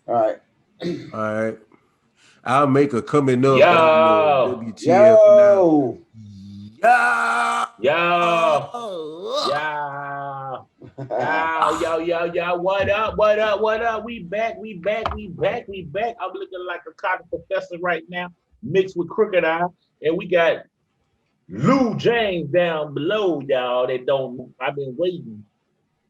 All right. All right. I'll make a coming up on the Yo, WTF now. Yo. Yeah. yo, Oh. yo, yo. What up? What up? What up? We back. We back. We back. We back. I'm looking like a college professor right now, mixed with Crooked Eye, and we got Lou James down below, y'all. That don't. I've been waiting.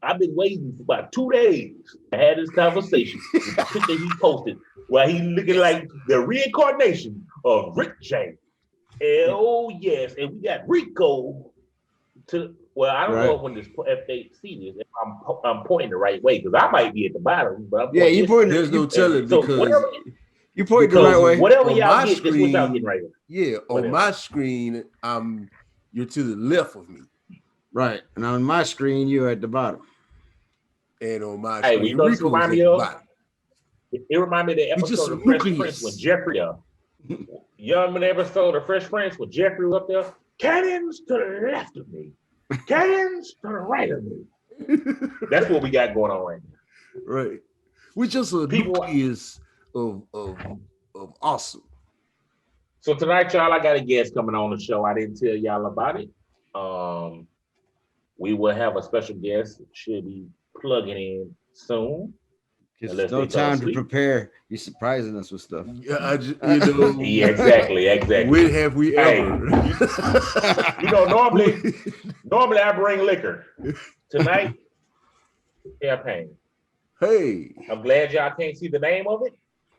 I've been waiting for about 2 days. I had this conversation with the picture he posted, where he looking like the reincarnation of Rick James. Oh yes, and we got Rico to. Well, I don't Right. know when this if they see this, if I'm pointing the right way because I might be at the bottom, but I'm Yeah, pointing you this way. pointed There's no And telling so whatever, you pointed the right because way. whatever on y'all my get, this is what y'all getting screen, right here. yeah, on Whatever. my screen, you're to the left of me. Right. And on my screen, you're at the bottom. And on my Hey, we screen, know this Rico's remind me at the of. bottom. It remind me of the We just episode a of Fresh Prince when nucleus. Jeffrey, young man episode of Fresh Prince when Jeffrey was up there. Cannons to the left of me, cannons to the right of me. That's what we got going on right now. Right. We're just a People. nucleus of awesome. So tonight, y'all, I got a guest coming on the show. I didn't tell y'all about it. Um, we will have a special guest. Should be plugging in soon, Because there's unless no they fell time to asleep. prepare. You're surprising us with stuff. Yeah, Yeah, exactly, when exactly. have we Hey, ever? normally I bring liquor. Tonight, champagne. Hey, I'm glad y'all can't see the name of it,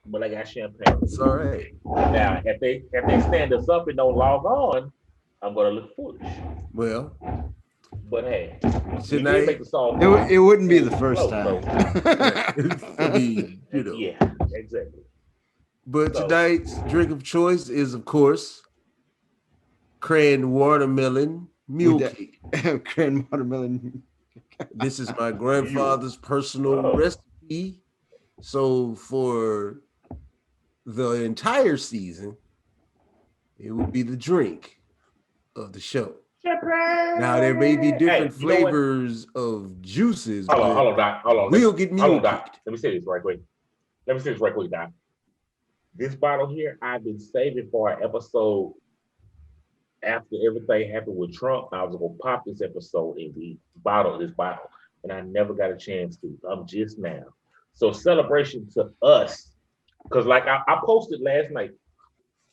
but I got champagne. it's all right. Now, if they stand us up and don't log on, I'm gonna look foolish. Well, But hey, we did make tonight, the song. It wouldn't be the Full first flow, time. so I mean, yeah, exactly. But So tonight's drink of choice is, of course, cran watermelon With mule cake. that grand watermelon. This is my you, grandfather's personal oh, recipe. So for the entire season, it will be the drink of the show. Now there may be champagne. different Hey, you know what? flavors of juices, Hold on, but hold on, Doc. Hold on. we'll get Hold mule on, Doc. cake. Let me say this right quick. Let me say this right quick, Doc. This bottle here, I've been saving for an episode after everything happened with Trump. I was gonna pop this episode in the bottle, this bottle, and I never got a chance to. I'm just now. So celebration to us, because like I posted last night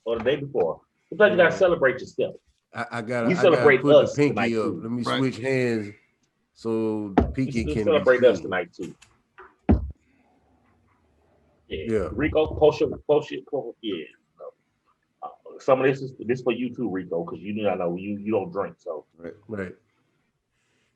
or the day before. Sometimes you gotta celebrate yourself. We I gotta celebrate put the us pinky tonight up. too. Let me Right. switch hands so the pinky We can be celebrate us seen. tonight too. Yeah, Yeah, Rico, yeah. Some of this for you too, Rico, because you know I know you don't drink. So, Right. right.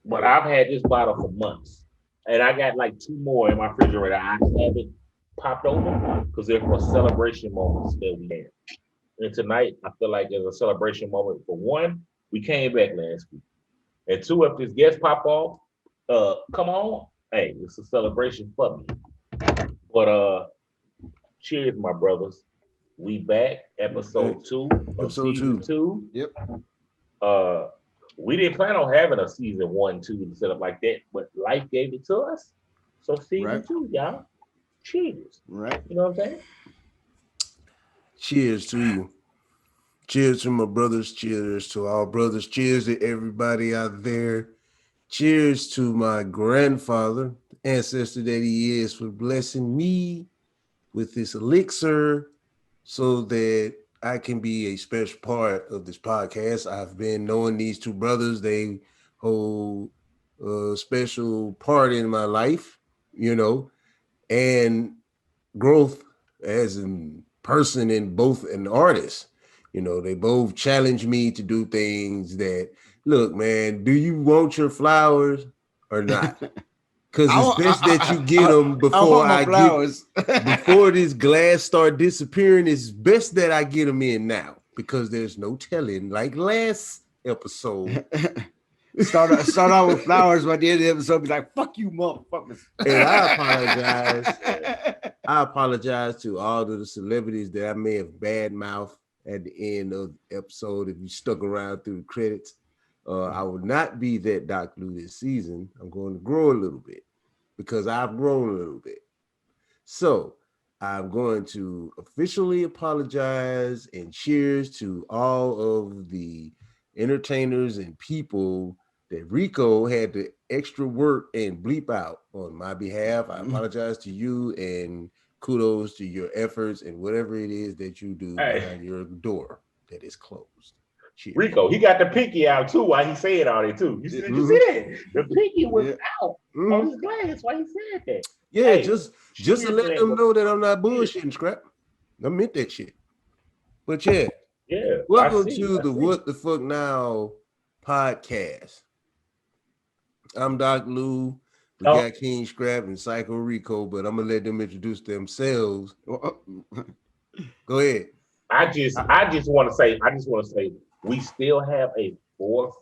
but I've had this bottle for months, and I got like two more in my refrigerator. I haven't popped open because they're for celebration moments that we have. And tonight, I feel like there's a celebration moment. For one, we came back last week, and two, if this guest pop off, come on, hey, it's a celebration for me. But cheers, my brothers. We back, Okay. episode 2 of Episode season two. 2. Yep. Uh, we didn't plan on having a season 1, 2 to set up like that, but life gave it to us. So season Right. 2, y'all. Cheers. Right. You know what I'm saying? Cheers to you. Cheers to my brothers. Cheers to our brothers. Cheers to everybody out there. Cheers to my grandfather, ancestor that he is, for blessing me with this elixir so that I can be a special part of this podcast. I've been knowing these two brothers. They hold a special part in my life, you know, and growth as a person and both an artist. You know, they both challenge me to do things that, look, man, do you want your flowers or not? Because I it's want, best that you get them I before want my I get flowers. before this glass start disappearing. It's best that I get them in now because there's no telling. Like last episode, Start out with flowers, but at the end of the episode, be like, "Fuck you, motherfuckers." and I apologize. I apologize to all of the celebrities that I may have badmouthed at the end of the episode. If you stuck around through the credits, I will not be that Doc Blue this season. I'm going to grow a little bit because I've grown a little bit. So I'm going to officially apologize and cheers to all of the entertainers and people that Rico had the extra work and bleep out on my behalf. I apologize to you and kudos to your efforts and whatever it is that you do behind your door that is closed. Cheers. Rico, he got the pinky out too while he said all that too. You see that? The pinky was out on his glass while he said that. Yeah, just to let them know that I'm not bullshitting, Scrap. I meant that shit. But yeah, welcome to the What the Fuck Now podcast. I'm Doc Lou. We got King Scrap and Psycho Rico, but I'm gonna let them introduce themselves. Go ahead. I just want to say, we still have a fourth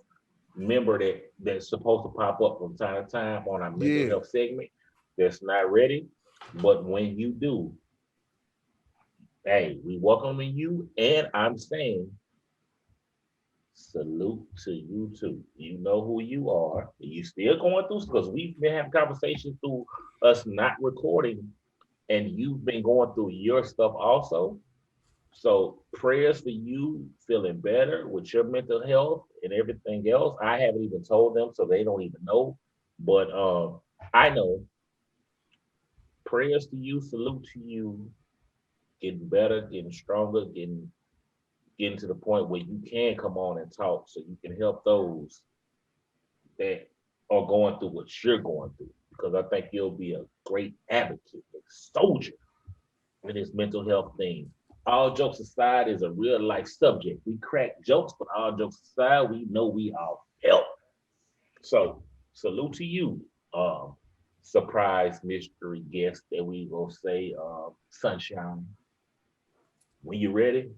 member that's supposed to pop up from time to time on our mental health segment that's not ready. But when you do, hey, we welcome you, and I'm saying salute to you too. You know who you are. You still going through, because we've been having conversations through us not recording, and you've been going through your stuff also. So prayers for you feeling better with your mental health and everything else. I haven't even told them, so they don't even know. But I know. Prayers to you, salute to you, getting better, getting stronger, getting to the point where you can come on and talk, so you can help those that are going through what you're going through. Because I think you'll be a great advocate, a soldier in this mental health thing. All jokes aside, is a real life subject. We crack jokes, but all jokes aside, we know we all help. So salute to you, surprise mystery guest that we will say, Sunshine. When you're ready,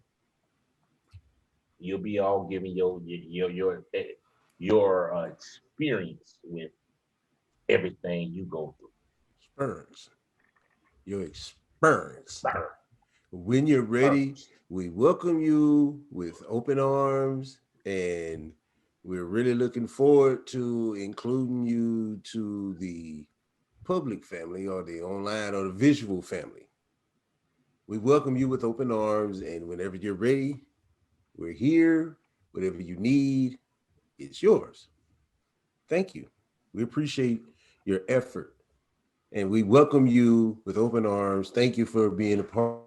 you'll be all giving your experience with everything you go through. Your experience. When you're ready, we welcome you with open arms, and we're really looking forward to including you to the public family, or the online or the visual family. We welcome you with open arms, and whenever you're ready, we're here. Whatever you need, it's yours. Thank you. We appreciate your effort, and we welcome you with open arms. Thank you for being a part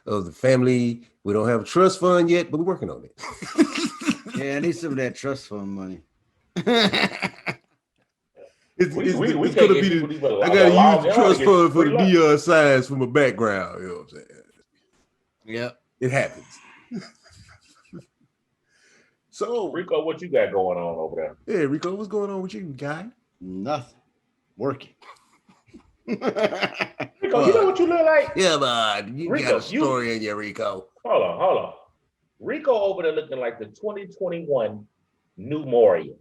of the family. We don't have a trust fund yet, but we're working on it. Yeah, I need some of that trust fund money. It's gonna be I gotta use the trust fund for the neon signs for my background. You know what I'm saying? Yeah, it happens. So Rico, what you got going on over there? Yeah, Rico, what's going on with you, guy? Nothing. Working. Rico, you know what you look like? Yeah, man. You Rico, got a story in you, Rico. Hold on. Rico over there looking like the 2021 New Mario.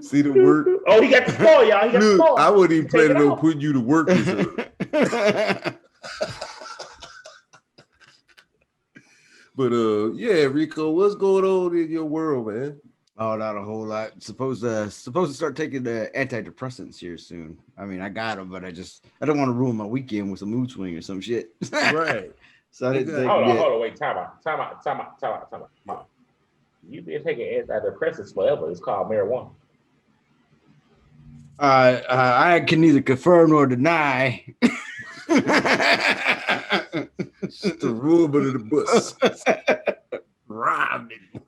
See the work? Oh, he got the score, y'all. He got the score. I wasn't even planning on putting you to work this early. But yeah, Rico, what's going on in your world, man? Oh, not a whole lot. Supposed to start taking the antidepressants here soon. I mean, I got them, but I don't want to ruin my weekend with a mood swing or some shit. Right. So I didn't think. Hold on, wait, time out. You've been taking antidepressants forever. It's called marijuana. I can neither confirm nor deny. Just the rumor of the bus. Robbing.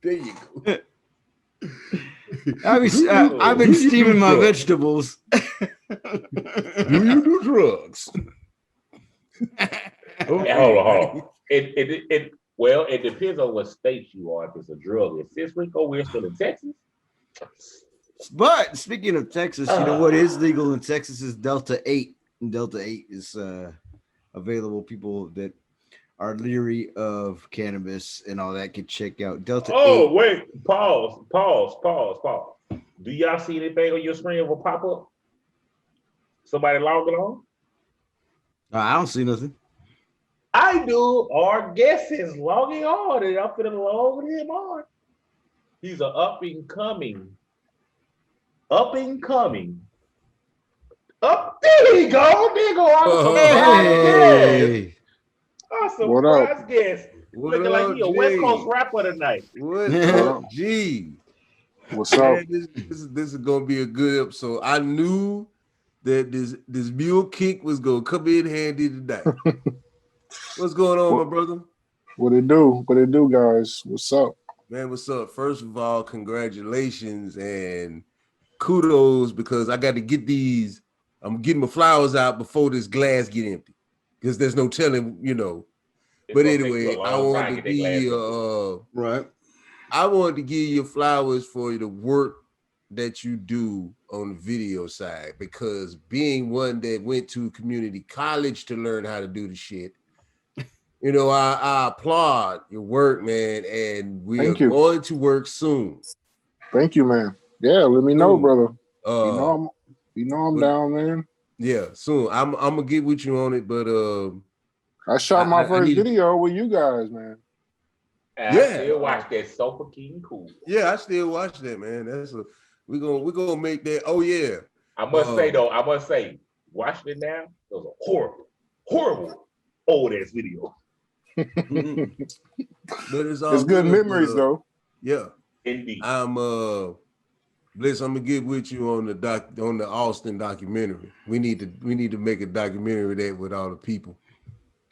There you go. I've been steaming my vegetables. Do you do drugs? Okay. Hold on. It depends on what state you are. If it's a drug, since Rico, we're still in Texas. But speaking of Texas, you know what is legal in Texas is Delta 8. And Delta 8 is available. People that are leery of cannabis and all that can check out Delta 8. Wait, pause. Do y'all see anything on your screen will pop up? Somebody logging on? I don't see nothing. I do. Our guest is logging on, and I'm finna log him on. He's an up and coming. There you go. There you go. Our surprise guest. Hey. Our What up? surprise guest. What Looking like up, he a West Coast G? rapper tonight. What What up, up? G? What's up? Man, this is gonna be a good episode. I knew that this mule kick was gonna come in handy tonight. What's going on, my brother? What it do? What it do, guys? What's up? Man, what's up? First of all, congratulations and kudos because I got to get these. I'm getting my flowers out before this glass get empty because there's no telling, you know. It's But gonna take you anyway, a I long wanted time to get that give glass you Right. I wanted to give you flowers for the work that you do on the video side because being one that went to community college to learn how to do the shit, you know, I applaud your work, man, and we are Thank you. going to work soon. Thank you, man. Yeah, let me know, Soon. brother. Uh, You know I'm but- down, man. yeah, soon. I'm gonna get with you on it, but I shot my I first need- video with you guys, man. And Yeah. I still watch that Sofa King Cool. yeah, I still watch that, man. We're gonna make that. Oh yeah. I must say, watching it now, it was a horrible old ass video. But it's all It's good memories, but, though. Indeed. I'm Bliss, I'm gonna get with you on the Austin documentary. We need to make a documentary of that with all the people.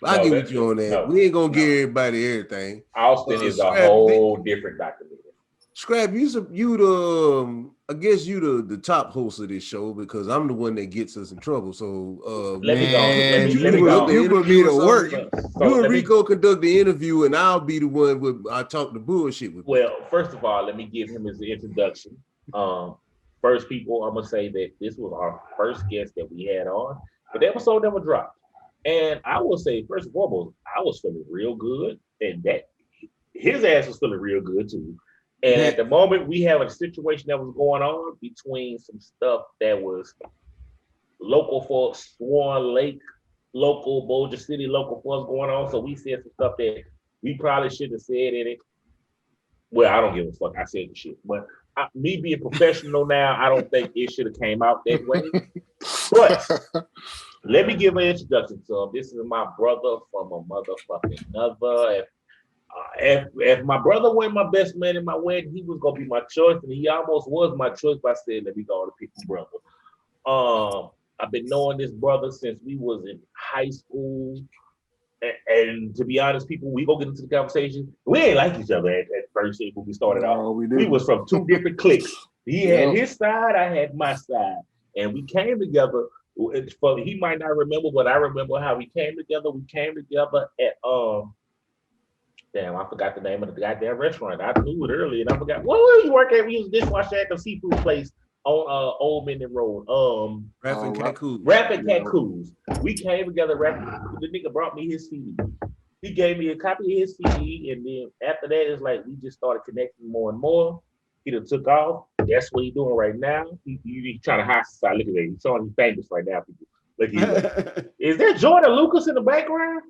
I'll get with you on that. no, we ain't gonna give everybody everything. Austin is a Scrap, whole different documentary. Scrap, I guess you the top host of this show because I'm the one that gets us in trouble. So Let me go. Man, Let me go. you put me to work. So You and let me- Rico conduct the interview, and I'll be the one I talk the bullshit with. Well, first of all, let me give him his introduction. First, people, I'm gonna say that this was our first guest that we had on, but the episode never dropped. And I will say, first and foremost, I was feeling real good, and that his ass was feeling real good too. And at the moment, we have a situation that was going on between some stuff that was local for Swan Lake, local Boulder City, local for us going on. So we said some stuff that we probably shouldn't have said in it. Well, I don't give a fuck. I said the shit, but me being professional now, I don't think it should have came out that way. But let me give an introduction to him. This is my brother from a motherfucking another. If my brother wasn't my best man in my wedding, he was gonna be my choice, and he almost was my choice. But I said, let me go to pick my brother. I've been knowing this brother since we was in high school. And to be honest, people, we go get into the conversation. We ain't like each other at first when we started No, out. we We didn't. was from two different cliques. He Yeah. had his side, I had my side, and we came together. He might not remember, but I remember how we came together. We came together at damn, I forgot the name of the goddamn restaurant. I knew it earlier, and I forgot. What was you working at? We was dishwasher at the seafood place on Old Minden Road. Rapping Cancun. Rapping Cancun's. We came together. The nigga brought me his CD. He gave me a copy of his CD, and then after that, it's like we just started connecting more and more. He done took off. That's what he's doing right now. He trying to hide society. Look at that. He's showing he's famous right now, people. Look at him. Is that Jordan Lucas in the background?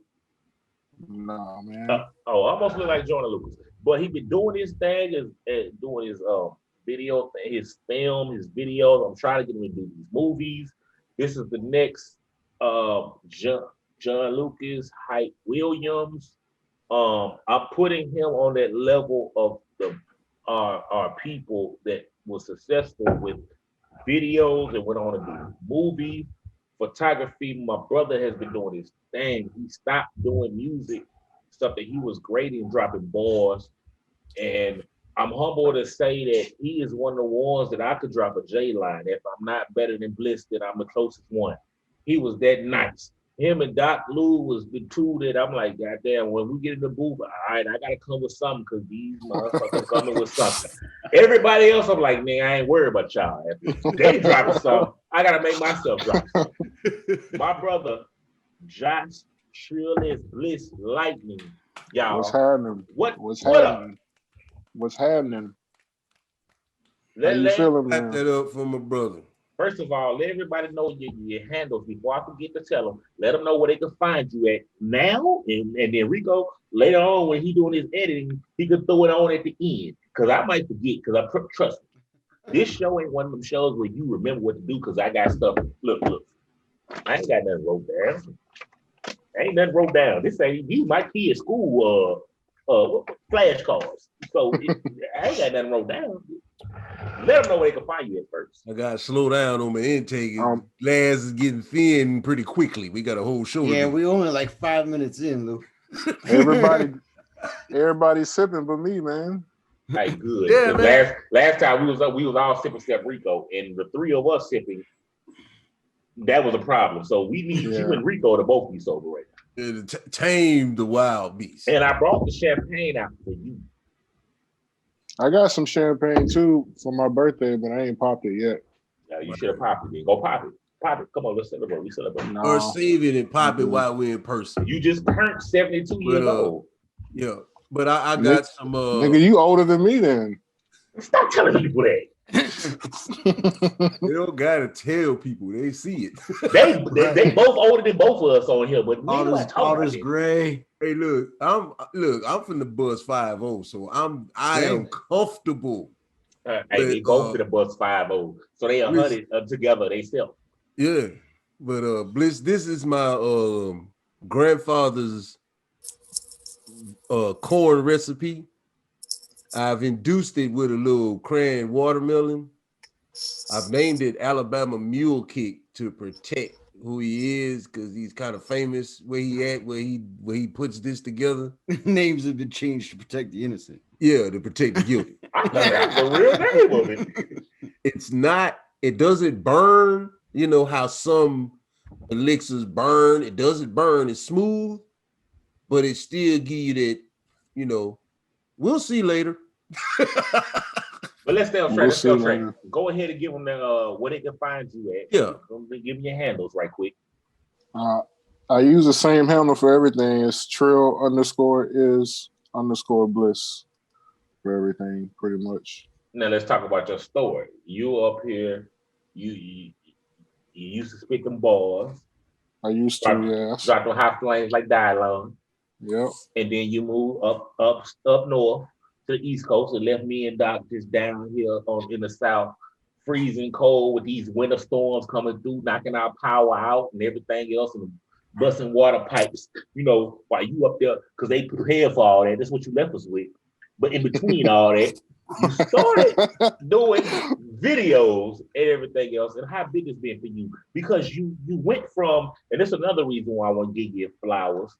No, man. Almost look like Jordan Lucas. But he been doing his thing and doing his video, his film, his videos. I'm trying to get him to do these movies. This is the next John Lucas, Hype Williams. I'm putting him on that level of our people that was successful with videos and went on to do movies, photography. My brother has been doing his thing. He stopped doing music, stuff that he was great in, dropping bars. And I'm humble to say that he is one of the ones that I could drop a J line. If I'm not better than Bliss, then I'm the closest one. He was that nice. Him and Doc Lou was the two that I'm like, goddamn, when we get in the booth, all right, I gotta come with something because these motherfuckers coming with something. Everybody else, I'm like, man, I ain't worried about y'all. If they dropping something, I gotta make myself drop something. My brother, Josh Trillis Bliss Lightning, y'all. What's happening? What's happening? What's happening? How you feeling, Clap man? that up for my brother. First of all, let everybody know your handles before I forget to tell them. Let them know where they can find you at now, and then Rico later on when he doing his editing, he can throw it on at the end. because I might forget. Because trust me, this show ain't one of them shows where you remember what to do. Because I got stuff. Look, I ain't got nothing wrote down. Ain't nothing wrote down. This ain't these my kids' school flashcards. So I ain't got nothing wrote down. Let them know where they can find you at first. I gotta slow down on my intake. Glass is getting thin pretty quickly. We got a whole show. Yeah, we only like 5 minutes in, Lou. Everybody's sipping but me, man. Like good. Yeah, man. Last time we was all sipping except Rico, and the three of us sipping. That was a problem. So we need you and Rico to both be sober right now. Tame the wild beast. And I brought the champagne out for you. I got some champagne too for my birthday, but I ain't popped it yet. Yeah, you should have popped it. Then go pop it. Pop it. Come on, let's celebrate. We celebrate. No. Or save it and pop it while we're in person. You just turned 72 years old. Yeah, but I got some. Nigga, you older than me then. Stop telling people that. They don't gotta tell people; they see it. they both older than both of us on here, but all this gray. Hey, look, I'm from the bus 5-0, so I am comfortable. Hey, they both to the bus 5-0, so they 100 together. They still. Yeah, but Bliss, this is my grandfather's corn recipe. I've induced it with a little cran watermelon. I've named it Alabama Mule Kick to protect who he is, because he's kind of famous where he puts this together. Names have been changed to protect the innocent. Yeah, to protect the guilty. That's the real name of it. It's not, it doesn't burn, you know how some elixirs burn. It doesn't burn, it's smooth, but it still give you that, you know, we'll see later. But let's stay on track. Go ahead and give them where they can find you at. Yeah. Give me your handles right quick. I use the same handle for everything. It's Trill_is_bliss for everything, pretty much. Now let's talk about your story. You up here, you used to spit them bars. I used to, yes. Drop them hot flames like Dylon. Yep. And then you move up north to the East Coast and left me and Doc just down here in the South, freezing cold with these winter storms coming through, knocking our power out and everything else, and busting water pipes, you know, while you up there, because they prepared for all that. That's what you left us with. But in between all that, you started doing videos and everything else. And how big it's been for you? Because you went from, and this is another reason why I want to give you flowers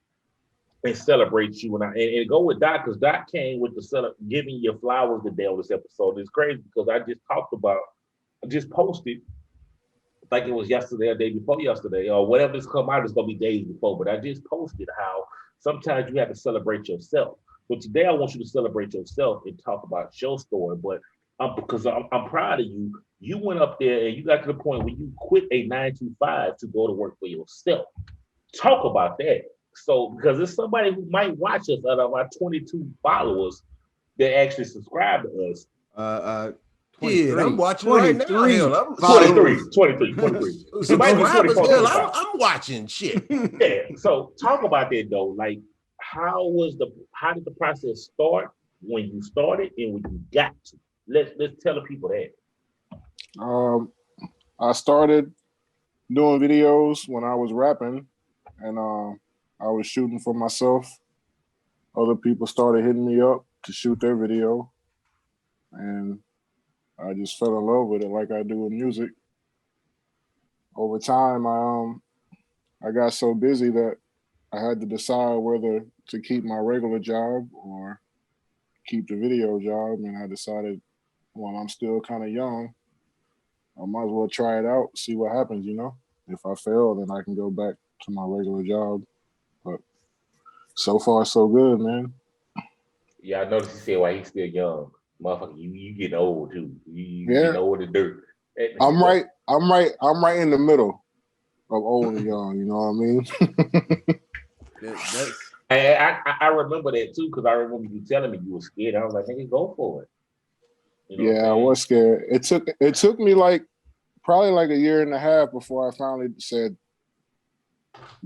and celebrate you, and go with Doc, because Doc came with the giving you flowers today on this episode. It's crazy because I just posted, I think it was yesterday or day before yesterday, or whatever it's come out, it's gonna be days before, but I just posted how sometimes you have to celebrate yourself. So today I want you to celebrate yourself and talk about your story, but because I'm proud of you. You went up there and you got to the point where you quit a 9-to-5 to go to work for yourself. Talk about that. So, because there's somebody who might watch us out of our 22 followers that actually subscribe to us. Yeah, I'm watching right now. 23. I'm watching shit. Yeah. So talk about that though. Like, how did the process start when you started and when you got to? Let's tell the people that. I started doing videos when I was rapping, and I was shooting for myself. Other people started hitting me up to shoot their video, and I just fell in love with it like I do with music. Over time, I got so busy that I had to decide whether to keep my regular job or keep the video job, and I decided, while I'm still kind of young, I might as well try it out, see what happens, you know? If I fail, then I can go back to my regular job. But so far, so good, man. Yeah, I noticed you said why he's still young. Motherfucker, you getting old too. You getting old and dirt. I'm right in the middle of old and young, you know what I mean? I remember that too, because I remember you telling me you were scared. I was like, hey, go for it. You know I was scared. It took me probably like a year and a half before I finally said,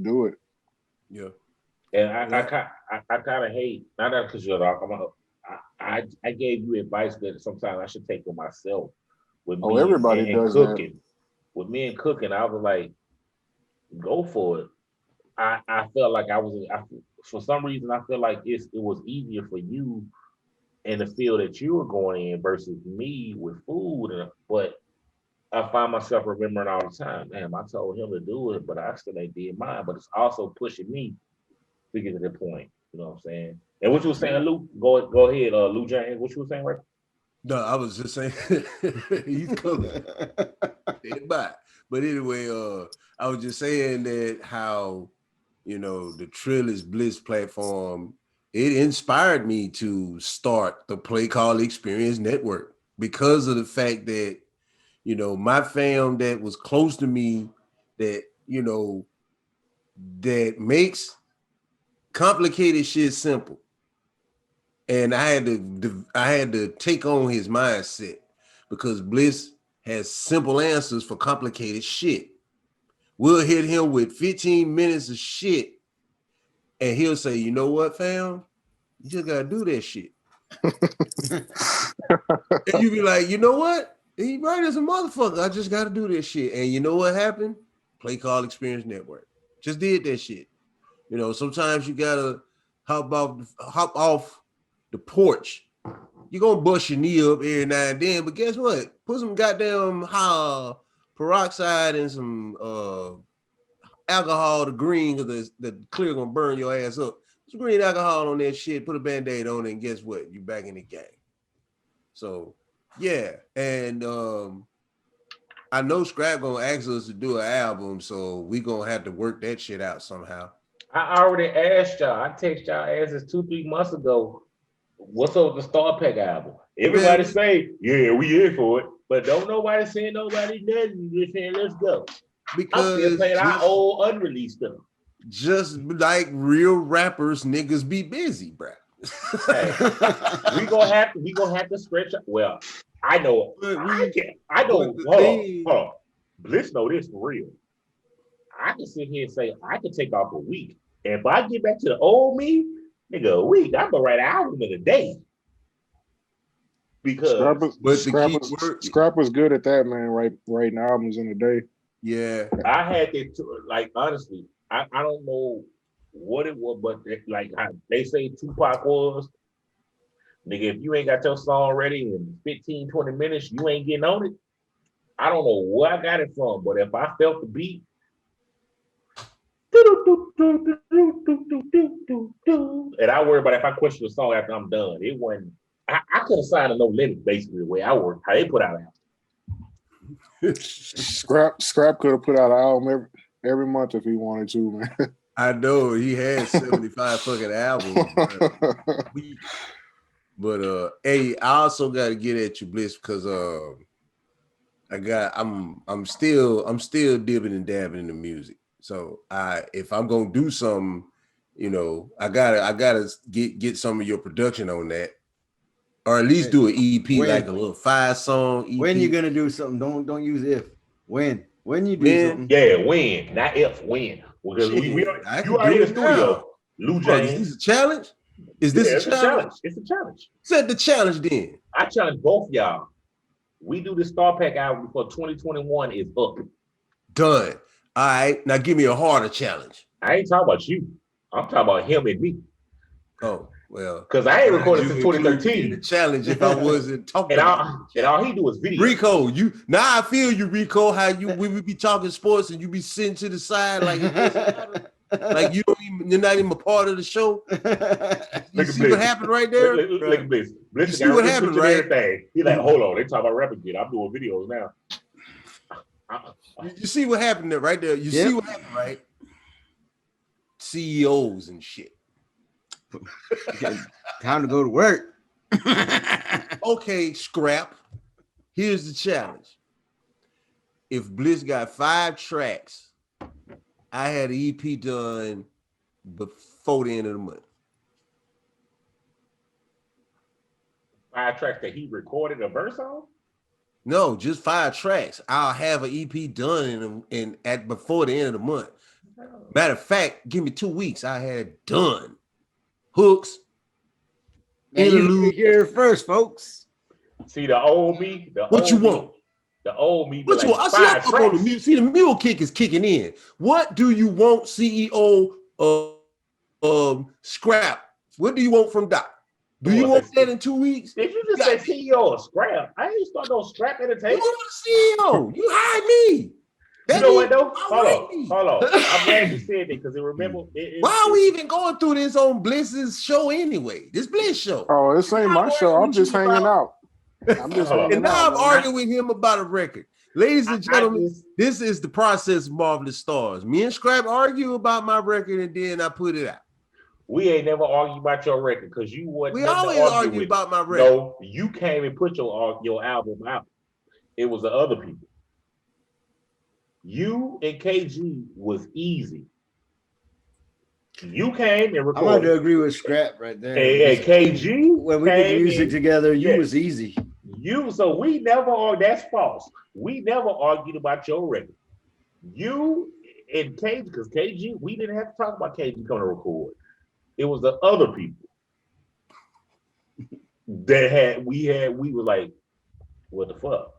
do it. Yeah. And I kind of hate, not that because you're a dog, I gave you advice that sometimes I should take for myself with Oh, me everybody and does that. cooking. With me and cooking, I was like, go for it. I felt like for some reason I feel like it was easier for you in the field that you were going in versus me with food. But I find myself remembering all the time, man, I told him to do it, but I still ain't did mine. But it's also pushing me to get to the point. You know what I'm saying? And what you were saying, Lou? Go ahead, Lou James. What you were saying, right? No, I was just saying he's coming. Stand by. But anyway, I was just saying that how the Trillis Bliss platform, it inspired me to start the Play Call Experience Network because of the fact that my fam that was close to me that that makes complicated shit simple. And I had to take on his mindset because Bliss has simple answers for complicated shit. We'll hit him with 15 minutes of shit, and he'll say, "You know what, fam? You just gotta do that shit." And you be like, "You know what? He right as a motherfucker. I just gotta do this shit." And you know what happened? Play Call Experience Network just did that shit. Sometimes you gotta hop off the porch. You're gonna bust your knee up every now and then, but guess what? Put some goddamn peroxide and some alcohol to green, because the clear gonna burn your ass up. Some green alcohol on that shit, put a band-aid on it, and guess what? You back in the game. So yeah, and I know Scrap gonna ask us to do an album, so we gonna have to work that shit out somehow. I already asked y'all. I texted y'all asses 2-3 months ago. What's up with the Star Pack album? Everybody say, yeah, we here for it. But don't nobody saying nobody nothing. Just saying, let's go. Because I'm still playing our old unreleased stuff. Just like real rappers, niggas be busy, bro. Hey, we gonna have to stretch up. Well, I know. I know. Hold on. Bliss know this for real. I can sit here and say I can take off a week. And if I get back to the old me, nigga, a week, I'm gonna write an album in a day. Because Scrap was good at that, man. Writing albums in a day. Yeah, I had that. Like honestly, I don't know what it was, but like they say Tupac was, nigga, if you ain't got your song ready in 15, 20 minutes, you ain't getting on it. I don't know where I got it from, but if I felt the beat, and I worry about if I question the song after I'm done. It wasn't. I could have signed a no limit basically the way I work. How they put out albums. Scrap could have put out an album every month if he wanted to, man. I know he had 75 fucking albums. But hey, I also got to get at you, Bliss, because I'm still dipping and dabbing in the music. So if I'm gonna do something, I gotta get some of your production on that, or at least do an EP, like a little 5-song EP. When you gonna do something? Don't use if. When you do something? Yeah, when, not if. When? Because you are in the studio. Lou James. Is this a challenge? Is this a challenge? It's a challenge. Set the challenge then. I challenge both y'all. We do the Star Pack album before 2021 is up. Done. All right, now give me a harder challenge. I ain't talking about you. I'm talking about him and me. Oh, well. Because I ain't recorded since 2013. The challenge if I wasn't talking and all he do is video. Rico, now I feel you, Rico, how we would be talking sports and you be sitting to the side like like you're not even a part of the show. You see what happened right there? Look at Bliss. You see what happened, right? Everything. He's like, hold on, they talk about rap again. I'm doing videos now. You see what happened there, right there? You see what happened, right? CEOs and shit. Time to go to work. Okay, Scrap. Here's the challenge. If Bliss got 5 tracks, I had an EP done before the end of the month. 5 tracks that he recorded a verse on? No, just 5 tracks. I'll have an EP done before the end of the month. Matter of fact, give me 2 weeks. I had it done. Hooks. And you interlude. hear it first, folks. See the old me. What you want? The old me. What you want? I see I'm up on the mule. See, the mule kick is kicking in. What do you want, CEO Scrap? What do you want from Doc? Do you want that in 2 weeks? Did you just say CEO of Scrap? I ain't start no Scrap Entertainment. You want the CEO? You hired me. You know what though? Hold on. I'm glad you said that because remember. Why are we even going through this on Bliss's show anyway? This Bliss show. Oh, this ain't my show. I'm just hanging out. I'm just hanging out. And now I'm arguing with him about a record. Ladies and gentlemen, this is the process of Marvelous Stars. Me and Scrap argue about my record and then I put it out. We ain't never argued about your record because you wasn't. We always argue about my record. No, you came and put your album out. It was the other people. You and KG was easy. You came and recorded. I'm going to agree with Scrap right there. And KG, when we did music together, you was easy. So we never argued. That's false. We never argued about your record. You and KG, because KG, we didn't have to talk about KG coming to record. It was the other people that we were like, what the fuck?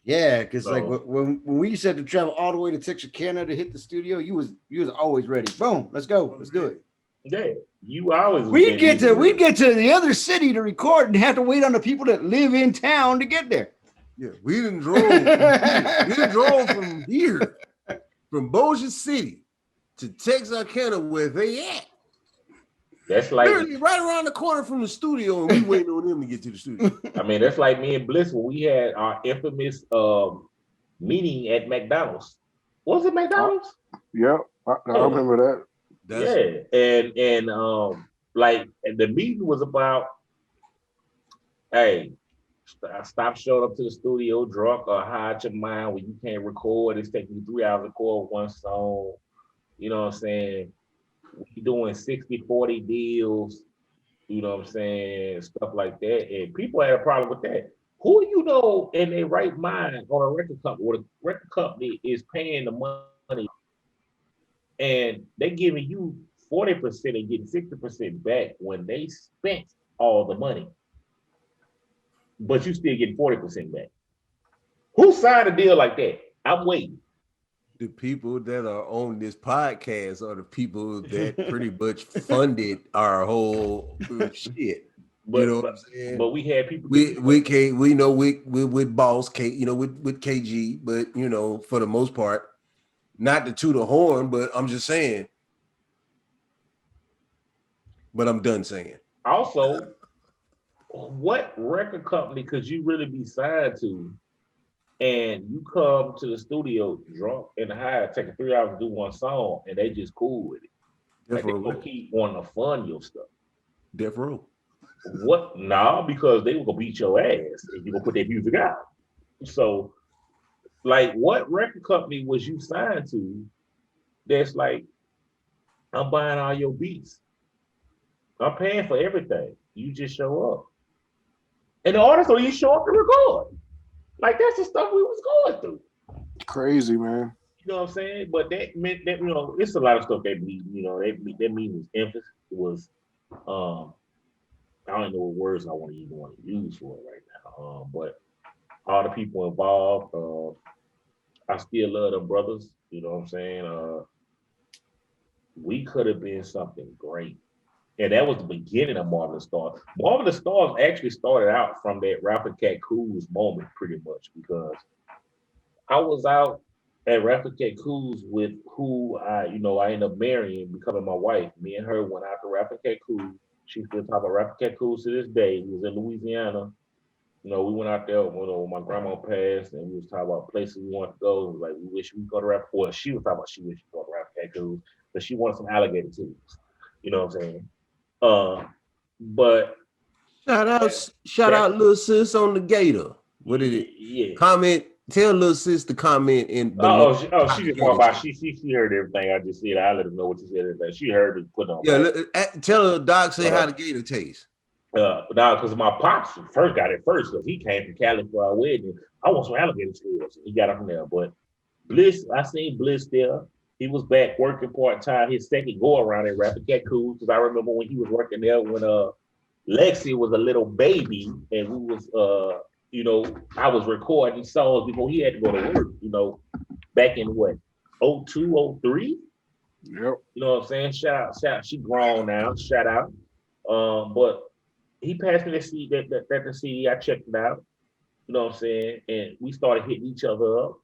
Yeah, because like when we used to have to travel all the way to Texarkana to hit the studio, you was always ready. Boom, let's go, let's do it. Yeah, you always. We'd get to the other city to record and have to wait on the people that live in town to get there. Yeah, we didn't drove from here, from Bossier City to Texarkana, where they at. That's like literally right around the corner from the studio, and we waiting on them to get to the studio. I mean, that's like me and Bliss when we had our infamous meeting at McDonald's. Was it McDonald's? Yeah, I remember that. And like the meeting was about, hey, stop showing up to the studio drunk or high out your mind when you can't record. It's taking you 3 hours to record one song. You know what I'm saying? We doing 60-40 deals, you know what I'm saying, stuff like that. And people had a problem with that. Who you know in their right mind on a record company, where the record company is paying the money and they giving you 40% and getting 60% back when they spent all the money, but you still getting 40% back. Who signed a deal like that? I'm waiting. The people that are on this podcast are the people that pretty much funded our whole shit. But, you know what I'm saying? But we had people. We know with Boss K, you know, with KG, but you know, for the most part, not to toot a horn, but I'm just saying. But I'm done saying. Also, what record company could you really be signed to? And you come to the studio drunk and high, taking 3 hours to do one song, and they just cool with it. Like they gonna keep wanting to fund your stuff. Death Row. What? No, because they were gonna beat your ass and you gonna put their music out. So, like, what record company was you signed to? That's like, I'm buying all your beats. I'm paying for everything. You just show up, and the artist don't even show up to record. Like, that's the stuff we was going through. Crazy, man. You know what I'm saying? But that meant that, you know, it's a lot of stuff that mean, you know, that mean was emphasis. It was, I don't know what words I want to use for it right now. But all the people involved, I still love them brothers. You know what I'm saying? We could have been something great. And that was the beginning of Marvelous Stars. Marvelous Stars actually started out from that Rapper Cat Cool's moment, pretty much, because I was out at Rapper Cat Cool's with who I ended up marrying, becoming my wife. Me and her went out to Rapper Cat Cool. She still talk about Rapper Cat Cool to this day. He was in Louisiana. You know, we went out there when my grandma passed, and we was talking about places we wanted to go. Like, we wish we could go to Rapper. Well, she was talking about she wished she could go to Rapper Cat Cool, but she wanted some alligator tubes. You know what I'm saying? But shout out little sis on the gator. What did it? Yeah. Comment. Tell little sis to comment in. She just more about she heard everything I just said. I let her know what you said. Everything she heard it put on. Yeah, tell her Doc say how the gator tastes. Now, because my pops first got it first, because he came from Cali for our wedding. I want some alligator skills. He got it from there. But Bliss, I seen Bliss there. He was back working part-time, his second go around at Rapid Cat Cool, because I remember when he was working there when Lexi was a little baby, and we was I was recording songs before he had to go to work. Back in what 02, 03. Yep. You know what I'm saying? Shout out. She grown now. Shout out. But he passed me the CD. That the CD. I checked it out. You know what I'm saying? And we started hitting each other up.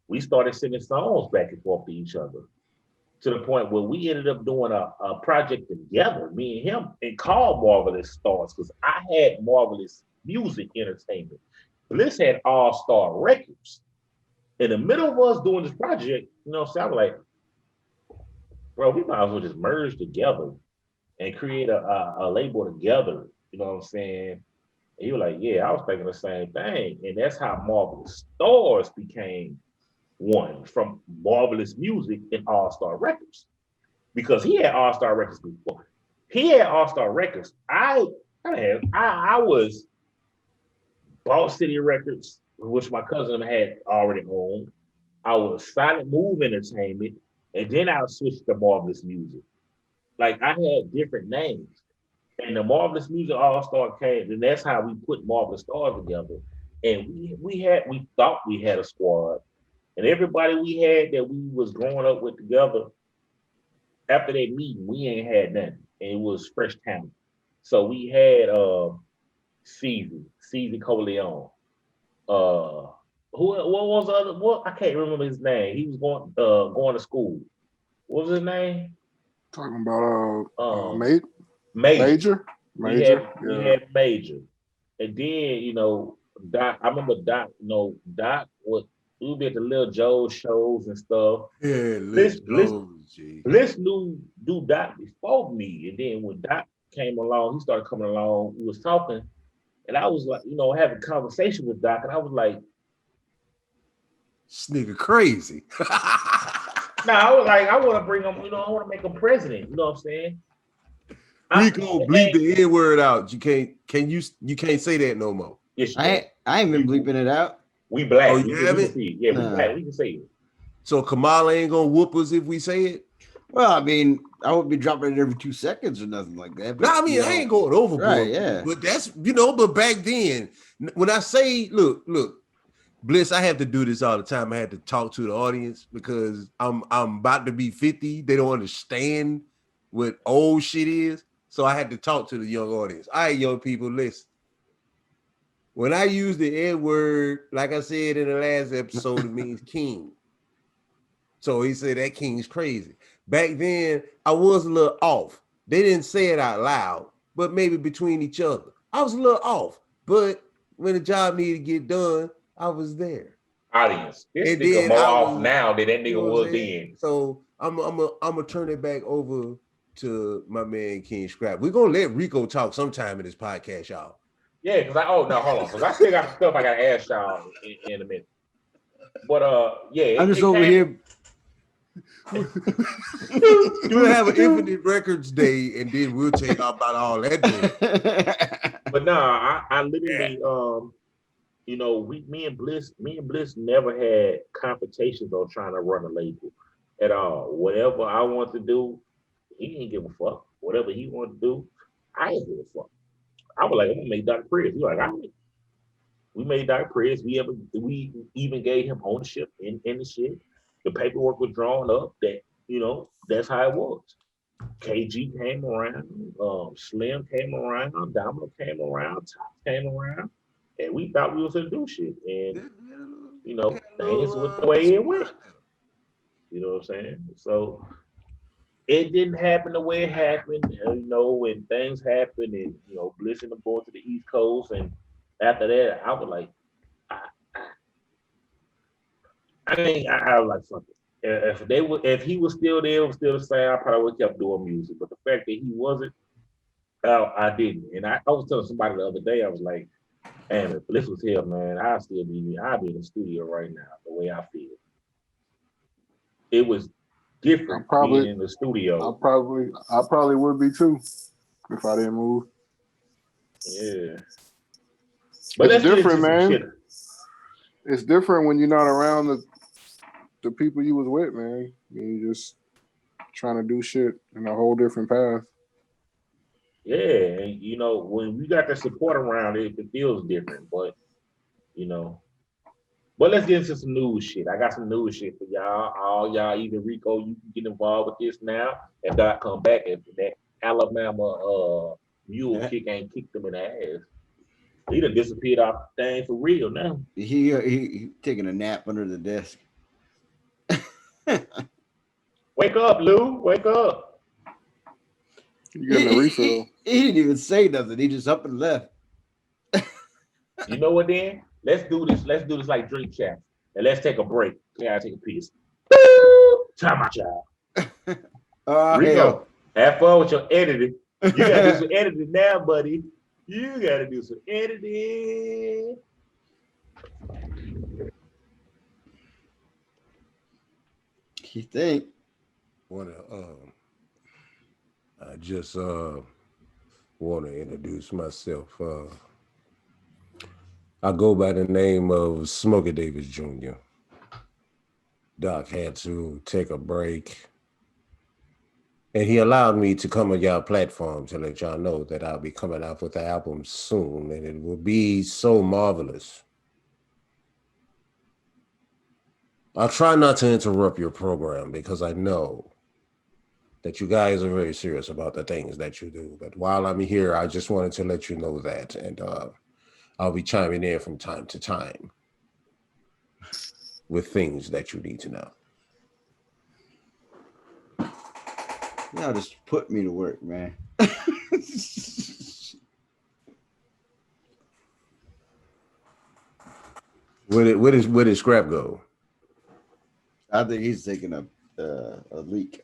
We started singing songs back and forth to each other, to the point where we ended up doing a project together, me and him, and called Marvelous Stars, because I had Marvelous Music Entertainment. Bliss had All Star Records. In the middle of us doing this project, so I was like, bro, we might as well just merge together and create a label together. You know what I'm saying? And he was like, yeah, I was thinking the same thing. And that's how Marvelous Stars became one, from Marvelous Music and All Star Records. Because he had All Star Records before. He had All Star Records. I was Boss City Records, which my cousin had already owned. I was Silent Move Entertainment, and then I switched to Marvelous Music. Like, I had different names. And the Marvelous Music All Star came, and that's how we put Marvelous Stars together. And we thought we had a squad. And everybody we had that we was growing up with together, after that meeting, we ain't had nothing. And it was fresh talent. So we had Caesar Coleon. What was the other? What, I can't remember his name. He was going to school. What was his name? Talking about Major. Major. We had Major. And then, Doc, I remember Doc, Doc was, we did the Lil Joe shows and stuff. Yeah, Lil Joe. Bliss knew Doc before me. And then when Doc came along, he started coming along, we was talking. And I was like, having a conversation with Doc. And I was like, this nigga crazy. I was like, I want to bring him, I want to make him president. You know what I'm saying? Rico, bleep the N word out. You can't say that no more. Yes, I ain't been bleeping it out. We black. Oh, you haven't? Yeah, we black. We can say it. So Kamala ain't gonna whoop us if we say it? Well, I mean, I wouldn't be dropping it every 2 seconds or nothing like that. But, I ain't going overboard. Right, yeah. But that's, but back then, when I say, look, Bliss, I have to do this all the time. I had to talk to the audience because I'm about to be 50. They don't understand what old shit is. So I had to talk to the young audience. All right, young people, listen. When I use the N word, like I said in the last episode, it means king. So he said that king's crazy. Back then, I was a little off. They didn't say it out loud, but maybe between each other. I was a little off, but when the job needed to get done, I was there. Audience, this nigga more off now than that nigga was then. So I'm gonna turn it back over to my man King Scrap. We're gonna let Rico talk sometime in this podcast, y'all. Yeah, because hold on, because I still got stuff I gotta ask y'all in a minute. But yeah, I'm just over here. You'll have an Infinite Records Day, and then we'll tell you about all that day. But I literally, me and Bliss never had confrontations on trying to run a label at all. Whatever I want to do, he didn't give a fuck. Whatever he wanted to do, I didn't give a fuck. I was like, I'm gonna make Dr. Priz. He was like, we made Dr. Priz. We even gave him ownership in the shit. The paperwork was drawn up that, that's how it was. KG came around, Slim came around, Domino came around, Top came around, and we thought we was gonna do shit. And things went the way it went. You know what I'm saying? So it didn't happen the way it happened, when things happened and Bliss and them going to the East Coast, and after that I was like, I was like, fuck it. If he was still there, was still the same, I probably would have kept doing music. But the fact that he wasn't, I didn't. And I was telling somebody the other day, I was like, man, if Bliss was here, man, I'd be in the studio right now, the way I feel. It was different being in the studio. I probably would be too if I didn't move. Yeah. But it's different, man. It's different when you're not around the people you was with, man. You're just trying to do shit in a whole different path. Yeah, and you know, when we got the support around it, it feels different. But you know, but let's get into some news shit. I got some news shit for y'all. All y'all, even Rico, you can get involved with this now. If God come back, if that Alabama mule kick ain't kicked him in the ass, he done disappeared off the thing for real now. He taking a nap under the desk. Wake up, Lou. Wake up. You getting a refill? He didn't even say nothing. He just up and left. You know what then? Let's do this. Let's do this like drink chat. And let's take a break. Yeah, I take a piece. Time out, y'all. Oh, Rico, hell. have fun with your editing. You gotta do some editing now, buddy. You gotta do some editing. You think? I just want to introduce myself. I go by the name of Smokey Davis Jr. Doc had to take a break, and he allowed me to come on y'all platform to let y'all know that I'll be coming out with the album soon, and it will be so marvelous. I'll try not to interrupt your program because I know that you guys are very serious about the things that you do. But while I'm here, I just wanted to let you know that, and I'll be chiming in from time to time with things that you need to know. Y'all just put me to work, man. Where did Scrap go? I think he's taking a leak.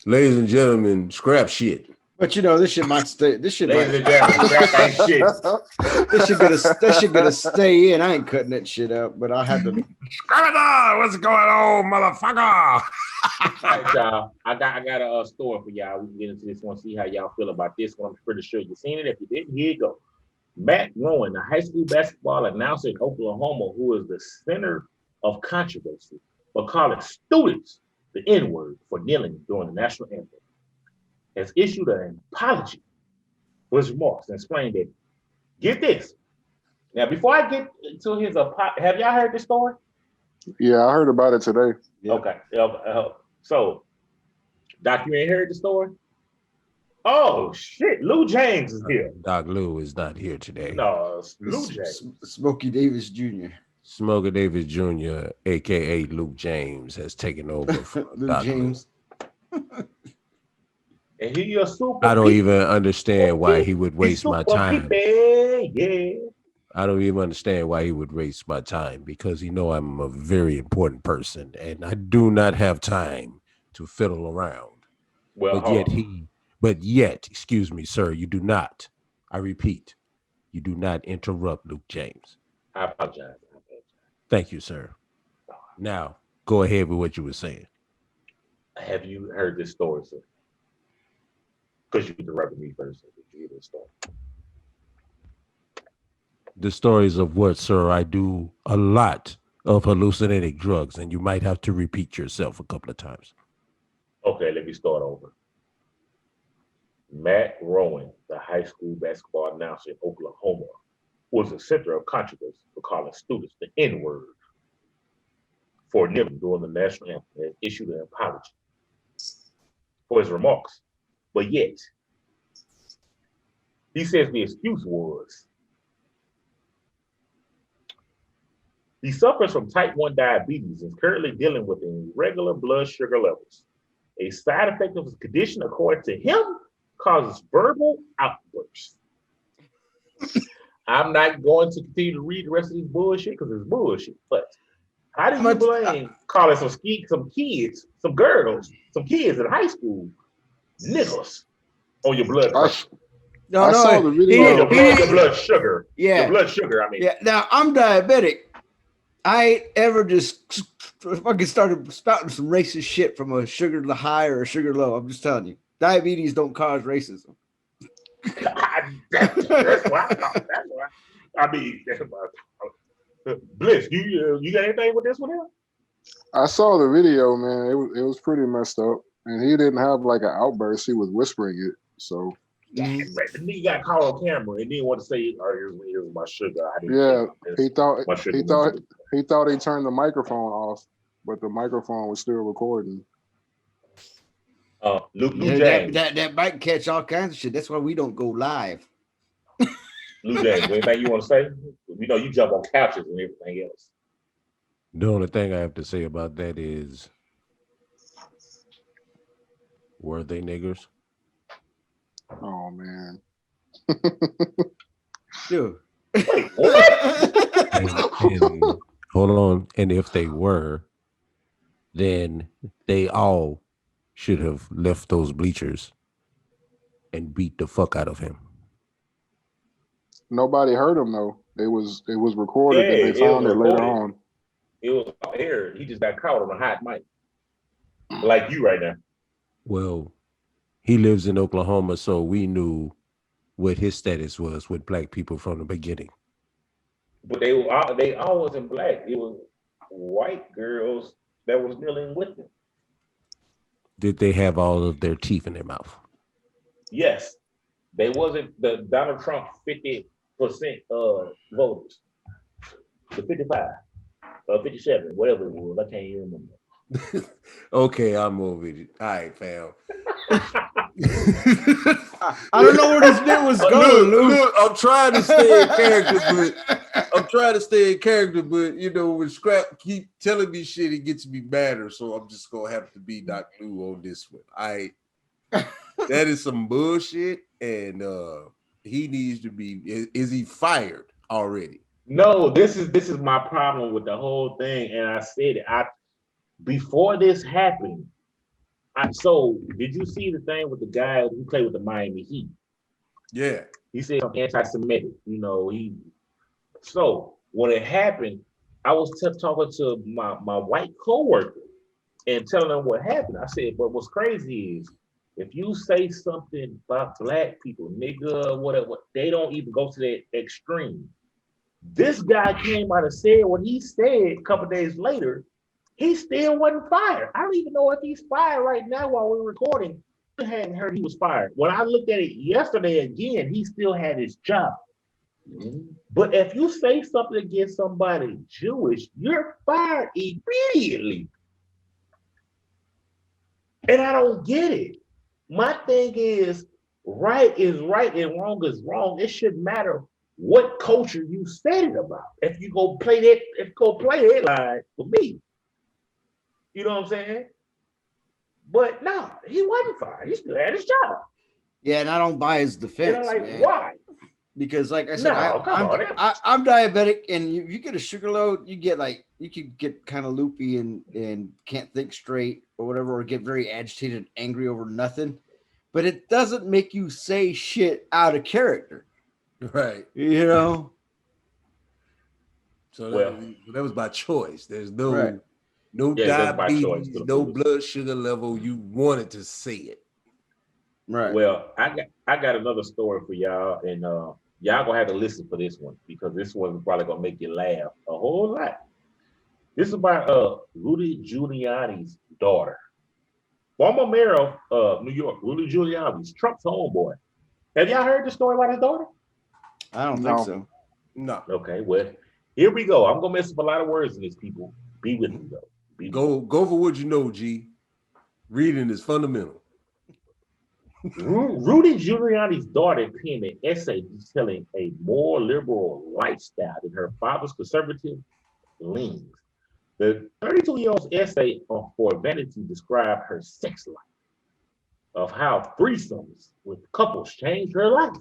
Ladies and gentlemen, Scrap shit. But you know, this shit might stay. This shit Ladies might. and gentlemen, scrap ain't shit. This shit gonna stay in. I ain't cutting that shit out, but I'll have to. Scrap, what's going on, motherfucker? All right, y'all. I got a story for y'all. We can get into this one, see how y'all feel about this one. I'm pretty sure you've seen it. If you didn't, here you go. Matt Rowan, a high school basketball announcer in Oklahoma, who is the center of controversy for calling students the N-word for kneeling during the national anthem, has issued an apology for his remarks and explained that, get this. Now, before I get to his apology, have y'all heard this story? Yeah, I heard about it today. Yep. Okay. So, Doc, you ain't heard the story? Oh, shit. Lou James is here. Doc Lou is not here today. No, Lou James. Smokey Davis Jr. Smokey Davis Jr., a.k.a. Luke James, has taken over from Lou Doc James. And he a super I don't peep- even understand why he would waste my super time. peepee, yeah. I don't even understand why he would waste my time because he know I'm a very important person and I do not have time to fiddle around. Well, But yet, excuse me, sir, you do not. I repeat, you do not interrupt Luke James. I apologize. Thank you, sir. Now, go ahead with what you were saying. Have you heard this story, sir? Because you interrupted me first. So did you hear this story? The stories of what, sir? I do a lot of hallucinating drugs, and you might have to repeat yourself a couple of times. Okay, let me start over. Matt Rowan, the high school basketball announcer in Oklahoma, was the center of controversy for calling students the N-word for kneeling during the national anthem and issued an apology for his remarks. But yet, he says the excuse was he suffers from type 1 diabetes and is currently dealing with irregular blood sugar levels. A side effect of his condition, according to him, causes verbal outbursts. I'm not going to continue to read the rest of this bullshit because it's bullshit. But how do you blame calling some kids, some girls, some kids in high school niggas on your blood pressure? I saw the video. Your blood sugar. Yeah. Your blood sugar, I mean. Yeah. Now I'm diabetic. I ain't ever just fucking started spouting some racist shit from a sugar high or a sugar low. I'm just telling you, diabetes don't cause racism. That's why I thought. That's why. I mean, Bliss, you got anything with this one here? I saw the video, man. It was pretty messed up, and he didn't have like an outburst. He was whispering it. So Damn, the nigga got caught on camera and didn't want to say, "Oh, here's my sugar." I didn't yeah, this. he thought My sugar he thought he thought he turned the microphone off, but the microphone was still recording. Luke Yeah, James. that might catch all kinds of shit. That's why we don't go live. Lou James, anything you want to say? We know you jump on couches and everything else. The only thing I have to say about that is, were they niggers? Oh man. Dude. Wait, what? And hold on. And if they were, then they all should have left those bleachers and beat the fuck out of him. Nobody heard him though. It was recorded and Yeah, they it found was it later recorded. on. It was aired. He just got caught on a hot mic, like you right now. Well, he lives in Oklahoma, so we knew what his status was with black people from the beginning. But they all wasn't black. It was white girls that was dealing with him. Did they have all of their teeth in their mouth? Yes, they wasn't the Donald Trump 50% voters, the 55, 57, whatever it was. I can't even remember. Okay, I'm moving. All right, fam. I don't know where this bit was going, Look, I'm trying to stay in character, but you know, when Scrap keep telling me shit, it gets me madder. So I'm just gonna have to be Doc Lou on this one. That is some bullshit, and he needs to be. Is he fired already? No, this is my problem with the whole thing, and I said it. Before this happened. So did you see the thing with the guy who played with the Miami Heat? Yeah. He said anti-Semitic. You know, So when it happened, I was talking to my white coworker and telling them what happened. I said, but what's crazy is if you say something about black people, nigga, whatever, they don't even go to that extreme. This guy came out and said what he said a couple days later. He still wasn't fired. I don't even know if he's fired right now while we're recording. I hadn't heard he was fired. When I looked at it yesterday again, he still had his job. But if you say something against somebody Jewish, you're fired immediately. And I don't get it. My thing is right and wrong is wrong. It shouldn't matter what culture you said it about. If you go play that line for me. You know what I'm saying? But no, he wasn't fired. He still had his job. Yeah, and I don't buy his defense. And I'm like, man. why? Because, like I said, No, I'm diabetic, and you get a sugar load, you could get kind of loopy and can't think straight or whatever, or get very agitated and angry over nothing. But it doesn't make you say shit out of character, Right? you know. So that was by choice. There's no diabetes, no blood sugar level. You wanted to say it. Right. Well, I got another story for y'all, and y'all gonna have to listen for this one because this one's probably gonna make you laugh a whole lot. This is about Rudy Giuliani's daughter, former mayor of New York. Rudy Giuliani's Trump's homeboy. Have y'all heard the story about his daughter? I don't think so. No. Okay, well, here we go. I'm gonna mess up a lot of words in this, people. Be with me though. Go for what you know, G. Reading is fundamental. Rudy Giuliani's daughter penned an essay detailing a more liberal lifestyle than her father's conservative leanings. The 32-year-old's essay for Vanity described her sex life, of how threesomes with couples changed her life.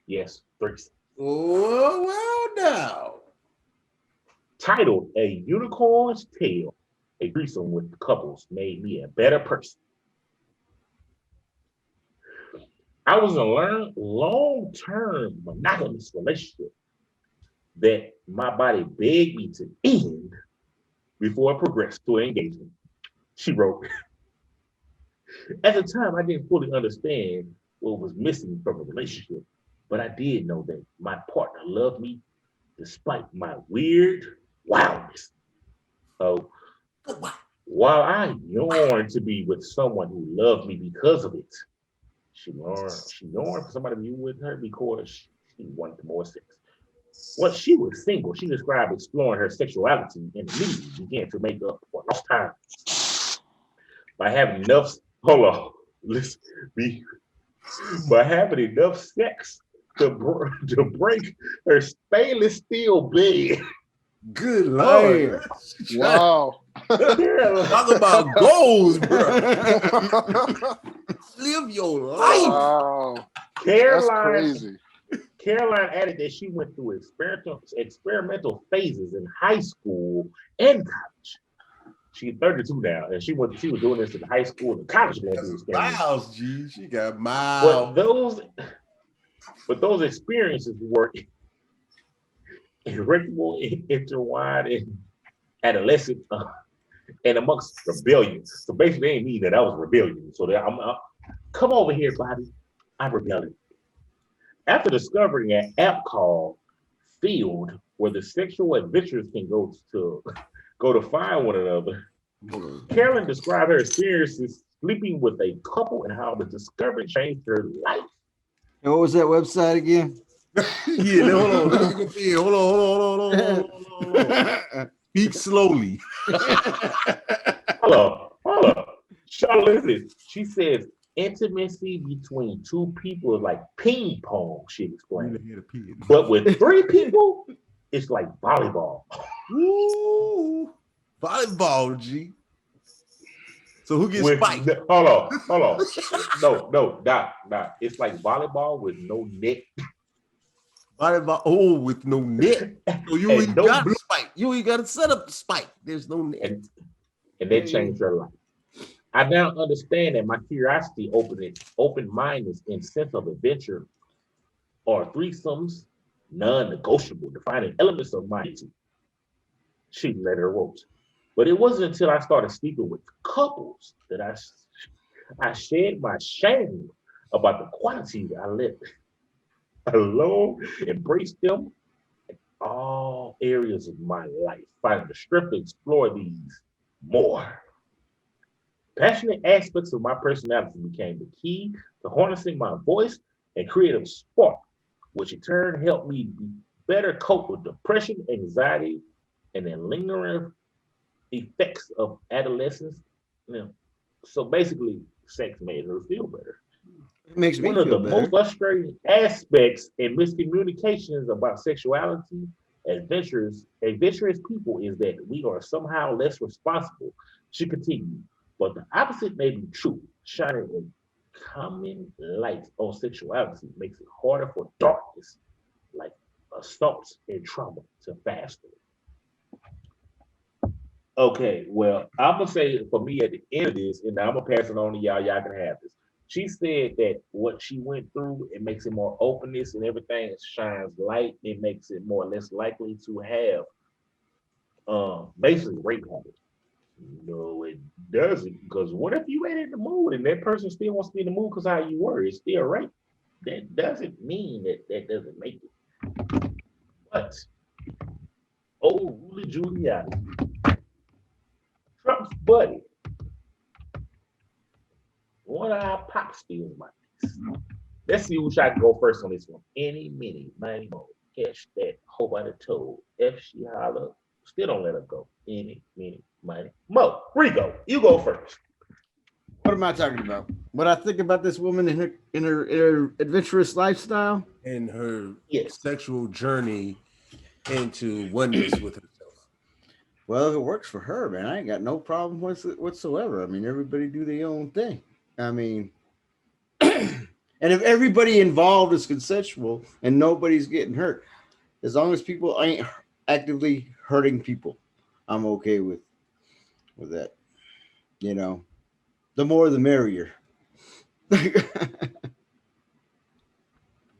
Yes, threesomes. Oh, well, now. Titled A Unicorn's Tale, a threesome with couples made me a better person. I was in a long-term monogamous relationship that my body begged me to end before it progressed to an engagement. She wrote, at the time, I didn't fully understand what was missing from the relationship, but I did know that my partner loved me despite my weird wildness. So, while I yearned to be with someone who loved me because of it, She learned for somebody to be with her because she wanted more sex. Once she was single, she described exploring her sexuality and immediately began to make up for lost time by having enough. Hold on, listen, be by having enough sex to break her stainless steel bed. Good Lord. Wow. Talk about goals, bro. Live your life. Wow. That's Caroline, crazy. Caroline added that she went through experimental phases in high school and college. She's 32 now, and she was doing this in high school and college going through experiments. Miles, G. She got miles. But those experiences were irregular, intertwined in adolescence and amongst rebellion. So basically, they ain't mean that I was rebellion. So that I'm come over here, Bobby. I'm rebelling. After discovering an app called Field, where the sexual adventurers can go to find one another, Carolyn described her experiences sleeping with a couple and how the discovery changed her life. And what was that website again? Yeah, hold on. Let me get there. Hold on. Speak slowly. Hold on. Charlotte, listen. She says intimacy between two people is like ping pong, she explained. But with three people, it's like volleyball. Woo! Volleyball, G. So who gets spiked? Hold on. No, Doc. It's like volleyball with no net. Volleyball, with no net. So you ain't got a spike. You ain't got to set up the spike. There's no net. And that changed her life. I now understand that my curiosity, open-mindedness, and sense of adventure are threesomes, non-negotiable, defining elements of my identity. She later wrote. But it wasn't until I started sleeping with couples that I shed my shame about the qualities I let alone embrace them in all areas of my life, finding the strength to explore these more. Passionate aspects of my personality became the key to harnessing my voice and creative spark, which in turn helped me better cope with depression, anxiety, and the lingering effects of adolescence. So basically, sex made her feel better. It makes me One of feel the better. most frustrating aspects and miscommunications about sexuality, adventurous people, is that we are somehow less responsible. She continued, but the opposite may be true. Shining a common light on sexuality makes it harder for darkness, like assaults and trauma, to faster. Okay, well, I'm gonna say for me at the end of this, and I'm gonna pass it on to y'all. Y'all can have this. She said that what she went through, it makes it more openness and everything. It shines light. It makes it more or less likely to have basically rape habits. No, it doesn't. Because what if you ain't in the mood and that person still wants to be in the mood because how you were? It's still rape. That doesn't mean that doesn't make it. But old Rudy Giuliani, Trump's buddy, one of our pop steals my piece. Let's see who shall go first on this one. Any, mini, mighty, mo. Catch that hoe by the toe. If she holler, still don't let her go. Any, mini, mighty, mo. Rico, you go first. What am I talking about? What I think about this woman in her adventurous lifestyle and her Yes. sexual journey into oneness with herself. Well, if it works for her, man, I ain't got no problem whatsoever. I mean, everybody do their own thing. I mean, and if everybody involved is consensual and nobody's getting hurt, as long as people ain't actively hurting people, I'm okay with that. You know, the more the merrier.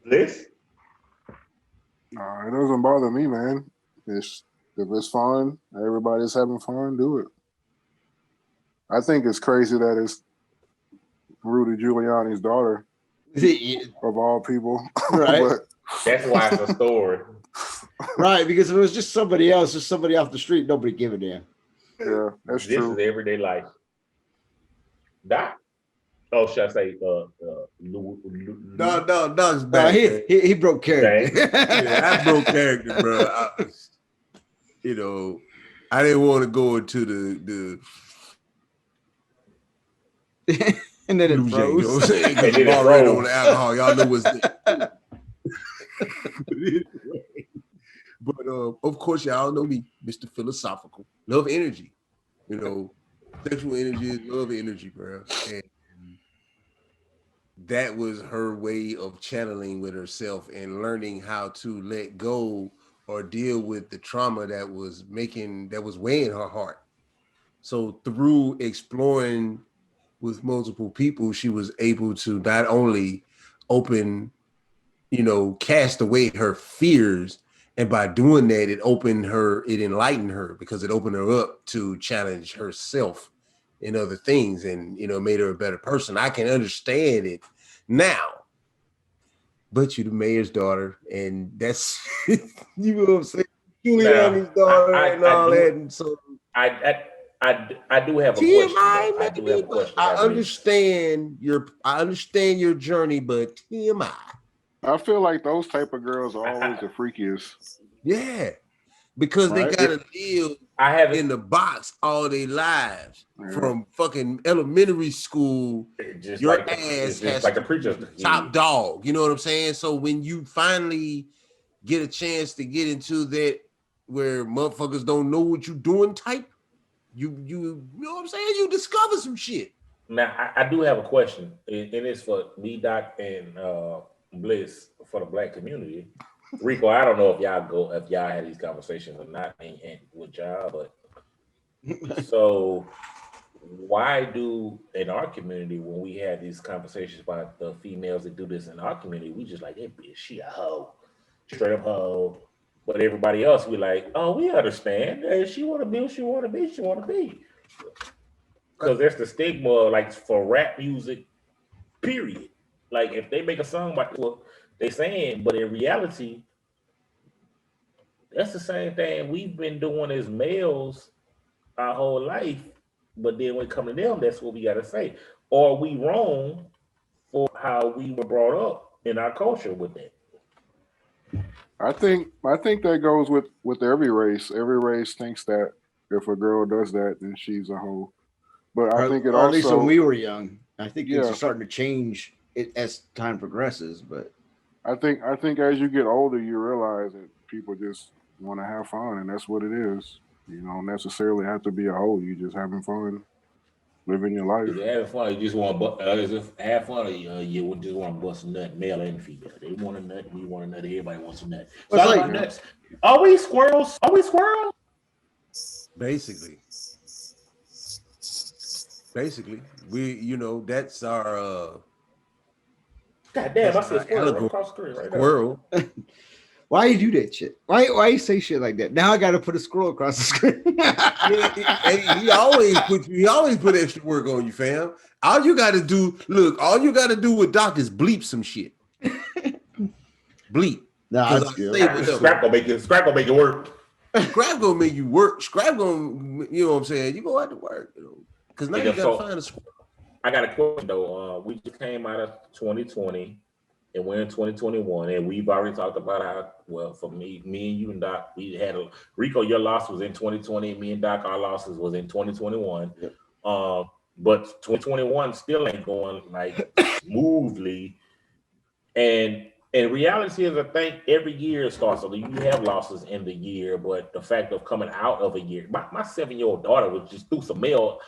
This? It doesn't bother me, man. If it's fun, everybody's having fun, do it. I think it's crazy that it's Rudy Giuliani's daughter, of all people. Right. But that's why it's a story. Right, because if it was just somebody else, just somebody off the street, nobody give a damn. Yeah, that's this true. This is everyday life. Doc? Oh, should I say No, Doc's back. Man. He broke character. Yeah, I broke character, bro. I didn't want to go into the And then it Blue Jay, you know what I'm froze. saying? Because I'm already on the alcohol. Y'all know what's there. But of course, y'all know me, Mr. Philosophical. Love energy. Sexual energy is love energy, bro. And that was her way of channeling with herself and learning how to let go or deal with the trauma that was weighing her heart. So through exploring with multiple people, she was able to not only cast away her fears. And by doing that, it enlightened her because it opened her up to challenge herself in other things and, made her a better person. I can understand it now, but you're the mayor's daughter, and that's, you know what I'm saying? Giuliani's daughter and all that. And so I do have a question. I do have a question. I understand your journey, but TMI. I feel like those type of girls are always the freakiest. Yeah, because they gotta live in the box all their lives from fucking elementary school. Just your like ass has like the preacher's top dog. You know what I'm saying? So when you finally get a chance to get into that where motherfuckers don't know what you're doing type, you know what I'm saying? You discover some shit. Now I do have a question, and it's for me, Doc, and Bliss for the Black community. Rico, I don't know if y'all had these conversations or not, and with y'all, but so why do in our community when we have these conversations about the females that do this in our community, we just like, that bitch, she a hoe, straight up hoe. But everybody else, we like, oh, we understand. Hey, she want to be what she want to be. She want to be. Because there's the stigma, like for rap music, period. Like if they make a song about what they saying, but in reality, that's the same thing we've been doing as males our whole life. But then when it comes to them, that's what we gotta say. Or we wrong for how we were brought up in our culture with that. I think that goes with every race. Every race thinks that if a girl does that, then she's a hoe. But I think it or also, at least when we were young. I think things are starting to change as time progresses. But I think as you get older, you realize that people just want to have fun, and that's what it is. You don't necessarily have to be a hoe. You just having fun, living your life. If you're having fun, you just want to have fun, or you just want to bust a nut, male and female. They want a nut, we want a nut, everybody wants a nut. It's all about nuts. Are we squirrels? Are we squirrels? Basically, we, that's our God damn, I said squirrel right across the screen right squirrel. Why you do that shit? Why you say shit like that? Now I gotta put a scroll across the screen. He always put extra work on you, fam. All you gotta do with Doc is bleep some shit. Bleep. Nah, that's good. Scrap gonna make it work. Scrap gonna make you work. Scrap gonna, you know what I'm saying? You go out to work, because now you gotta find a squirrel. I got a question though. We just came out of 2020 and we're in 2021, and we've already talked about how, well, for me and you and Doc, we had Rico, your loss was in 2020, me and Doc, our losses was in 2021. Yep. But 2021 still ain't going like smoothly. And reality is, I think every year starts, so you have losses in the year, but the fact of coming out of a year, my 7-year-old daughter was just threw some mail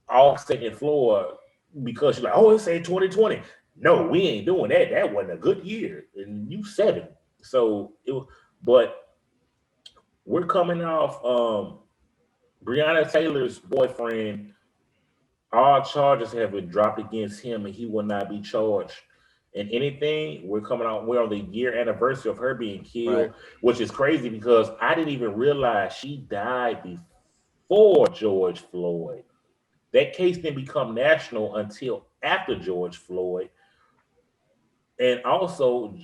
off second floor because she's like, oh, it's in 2020. No, we ain't doing that. That wasn't a good year. And you 7. So but we're coming off Breonna Taylor's boyfriend. All charges have been dropped against him and he will not be charged in anything. We're on the year anniversary of her being killed, right, which is crazy because I didn't even realize she died before George Floyd. That case didn't become national until after George Floyd. And also,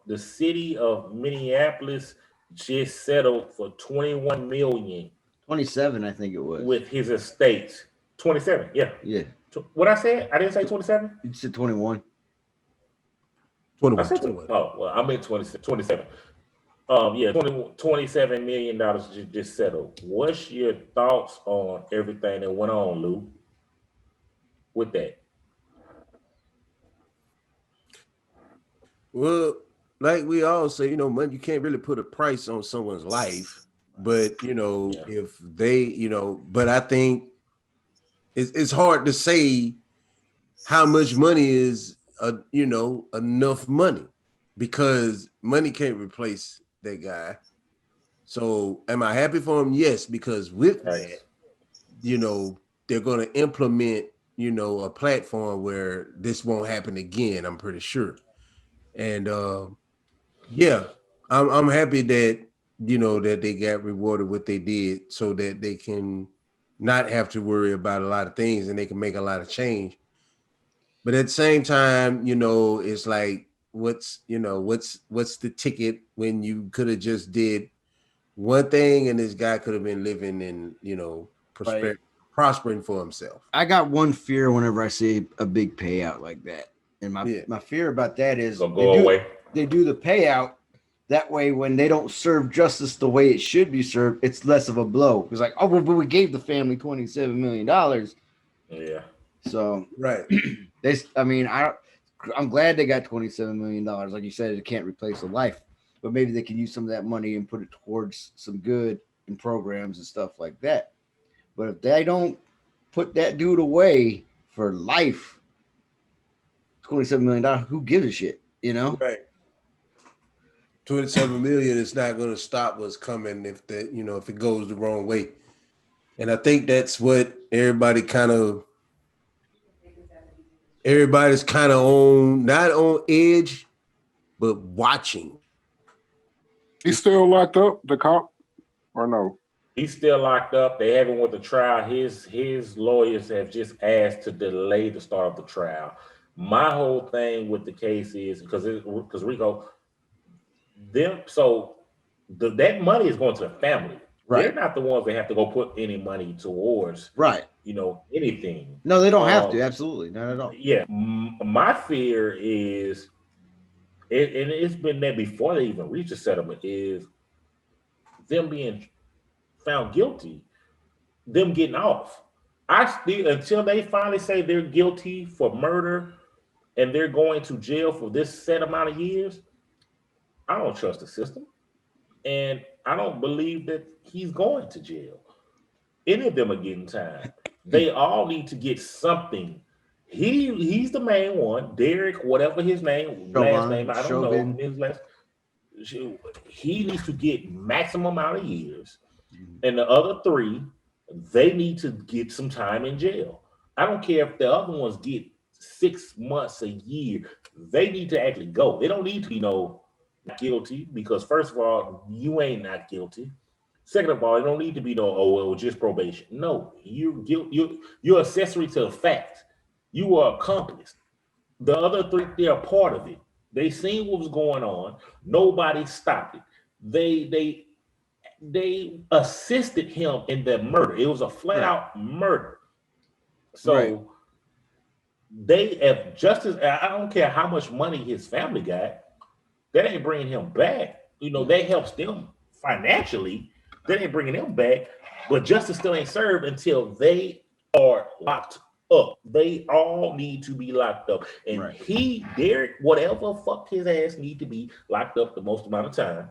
the city of Minneapolis just settled for $21 million. 27, I think it was. With his estate. 27, yeah. Yeah. What I said? I didn't say 27. You said 21. I 21, said 21. Oh, well, I meant 27. Yeah, $27 million just settled. What's your thoughts on everything that went on, Lou, with that? Well, like we all say, money, you can't really put a price on someone's life. But, Yeah. if they, but I think it's hard to say how much money is, enough money, because money can't replace that guy. So am I happy for him? Yes, because with that, Yes. you know, they're going to implement, a platform where this won't happen again. I'm pretty sure. And yeah, I'm happy that that they got rewarded what they did, so that they can not have to worry about a lot of things and they can make a lot of change. But at the same time, it's like what's the ticket when you could have just did one thing and this guy could have been living in Right. prospering for himself. I got one fear whenever I see a big payout like that, and my Yeah. my fear about that is Gonna go away. they do the payout. That way, when they don't serve justice the way it should be served, it's less of a blow. It's like, oh, well, but we gave the family $27 million. Yeah. So Right. I'm glad they got $27 million. Like you said, it can't replace a life, but maybe they can use some of that money and put it towards some good and programs and stuff like that. But if they don't put that dude away for life, $27 million, who gives a shit? Right. 27 million is not going to stop what's coming if it goes the wrong way. And I think that's what everybody's kind of on, not on edge, but watching. He's still locked up, the cop, or no? He's still locked up. They haven't went to trial. His lawyers have just asked to delay the start of the trial. My whole thing with the case is because Rico, that money is going to the family. They're Right. not the ones that have to go put any money towards Right. anything. No, they don't have to. Absolutely. Not at all. Yeah, my fear is, and it's been there before they even reach a settlement, is them being found guilty, them getting off. I still, until they finally say they're guilty for murder and they're going to jail for this set amount of years, I don't trust the system. And I don't believe that he's going to jail. Any of them are getting time. They all need to get something. He's the main one. Derek, whatever his last name, I don't know Chauvin. his last. He needs to get maximum amount of years, and the other three, they need to get some time in jail. I don't care if the other ones get 6 months, a year. They need to actually go. They don't need to be guilty, because first of all, you ain't not guilty. Second of all, it don't need to be well, just probation. No, you're accessory to the fact. You are accomplice. The other three, they're a part of it. They seen what was going on. Nobody stopped it. They assisted him in the murder. It was a flat out murder. So Right. they have justice. I don't care how much money his family got. That ain't bringing him back. That helps them financially. That ain't bringing them back. But justice still ain't served until they are locked up. They all need to be locked up. And Derek, whatever fuck his ass, need to be locked up the most amount of time.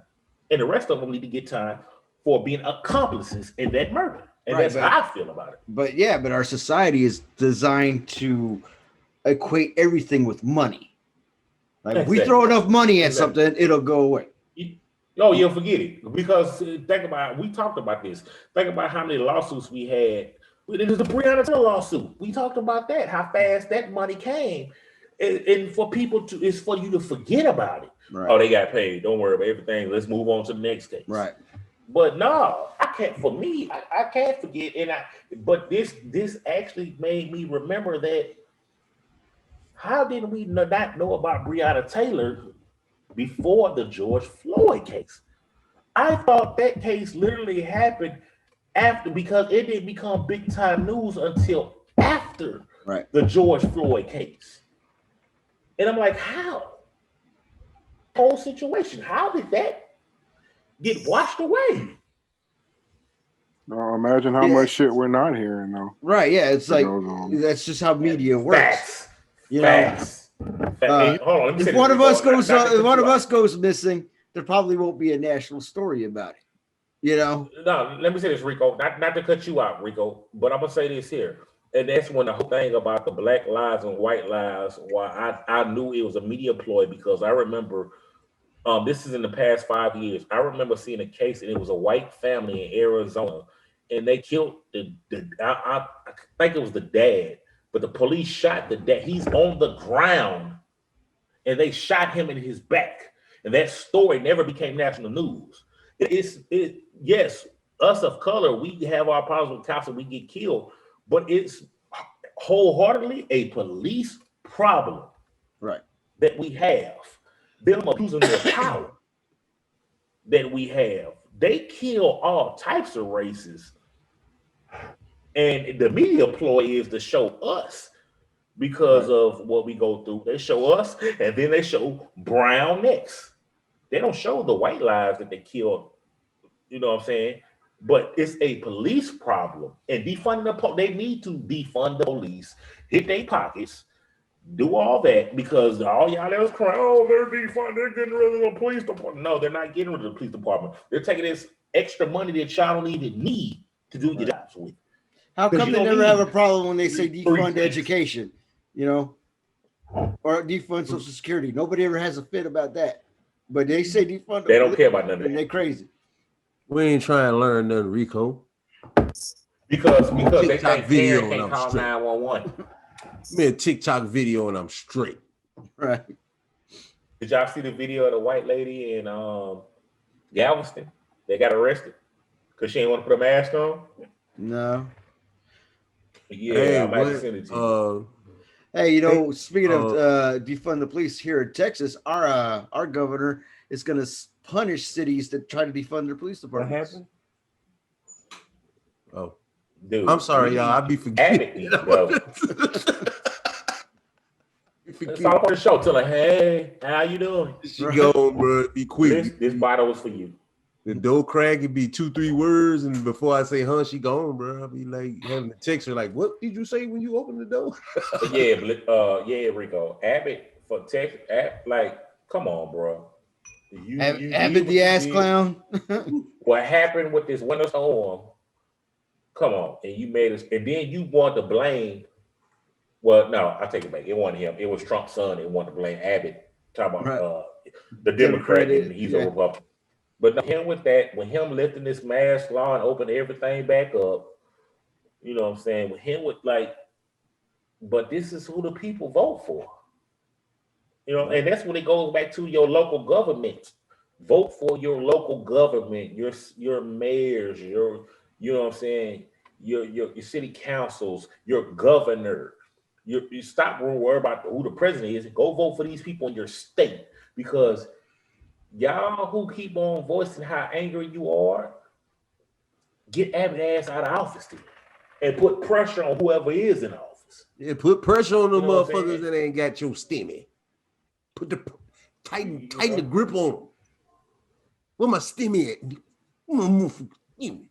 And the rest of them need to get time for being accomplices in that murder. And that's how I feel about it. But our society is designed to equate everything with money. Like if we throw enough money at something, it'll go away. You'll forget it. Because think about, we talked about this. Think about how many lawsuits we had. It was the Breonna Taylor lawsuit. We talked about that, how fast that money came. And for people it's for you to forget about it. Right. Oh, they got paid. Don't worry about everything. Let's move on to the next case. Right. But no, I can't. For me, I can't forget. But this actually made me remember that. How did we not know about Breonna Taylor before the George Floyd case? I thought that case literally happened after, because it didn't become big time news until after Right. The George Floyd case. And I'm like, how? Whole situation. How did that get washed away? Imagine how much shit we're not hearing though. Right. Yeah. It's like goes on. that's just how media works. Facts. You Facts. know, Hold on. Let me say if this, one of Rico. us goes, Not to if cut one you of off. us goes missing, there probably won't be a national story about it. You know. No, let me say this, Rico. Not to cut you out, Rico, but I'm gonna say this here. And that's when the whole thing about the black lives and white lives, why I knew it was a media ploy, because I remember this is in the past 5 years. I remember seeing a case, and it was a white family in Arizona, and they killed I think it was the dad, but the police shot the dad. He's on the ground, and they shot him in his back, and that story never became national news. Yes, us of color, we have our problems with cops and we get killed, but it's wholeheartedly a police problem, Right. that we have. Them abusing their power that we have. They kill all types of races. And the media ploy is to show us because of what we go through. They show us, and then they show brown next. They don't show the white lives that they killed. You know what I'm saying? But it's a police problem. And defunding they need to defund the police, hit their pockets, do all that, because all y'all that was crying, oh, they're defunding, they're getting rid of the police department. No, they're not getting rid of the police department. They're taking this extra money that y'all don't even need to do your jobs with. How come they never have a problem when they say defund things. education, you know, or defund Social Security? Nobody ever has a fit about that, but they say defund. They don't care about none of that. They're crazy. We ain't trying to learn nothing, Rico. Because they TikTok think video Karen and can't I'm call straight. 911. Me a TikTok video and I'm straight. Right. Did y'all see the video of the white lady in Galveston? They got arrested because she didn't want to put a mask on. No. Yeah, Hey, I might send it to you. Hey, you know, speaking of defund the police here in Texas, our governor is going to punish cities that try to defund their police What departments. happened? Oh, Dude, I'm sorry, y'all. I be forgetting. It's all for the show. Tell her, hey, how you doing? She gone, bro. Be quick. This bottle was for you. The door crack, it be 2-3 words, and before I say, "Huh," she gone, bro. I'll be like having to text her, like, "What did you say when you opened the door?" Yeah, Rico. Abbott for text, like, come on, bro. Abbott the ass clown. What happened with this winter storm? Come on, and you made us, and then you want to blame. Well, no, I take it back. It wasn't him. It was Trump's son. It wanted to blame Abbott. Talking about the Democrat, and he's a Republican. But no, him with that, when him lifting this mask law and opening everything back up, you know what I'm saying? With him with but this is who the people vote for. You know, and that's when it goes back to your local government. Vote for your local government, your mayors, you know what I'm saying, your city councils, your governor. You stop worrying about who the president is. Go vote for these people in your state, because y'all who keep on voicing how angry you are, get Abbott ass out of office then, and put pressure on whoever is in office. Yeah, put pressure on the motherfuckers saying? that ain't got your stimmy. Put the tighten the grip on them. Where my stimmy at? I'm gonna move for stimmy.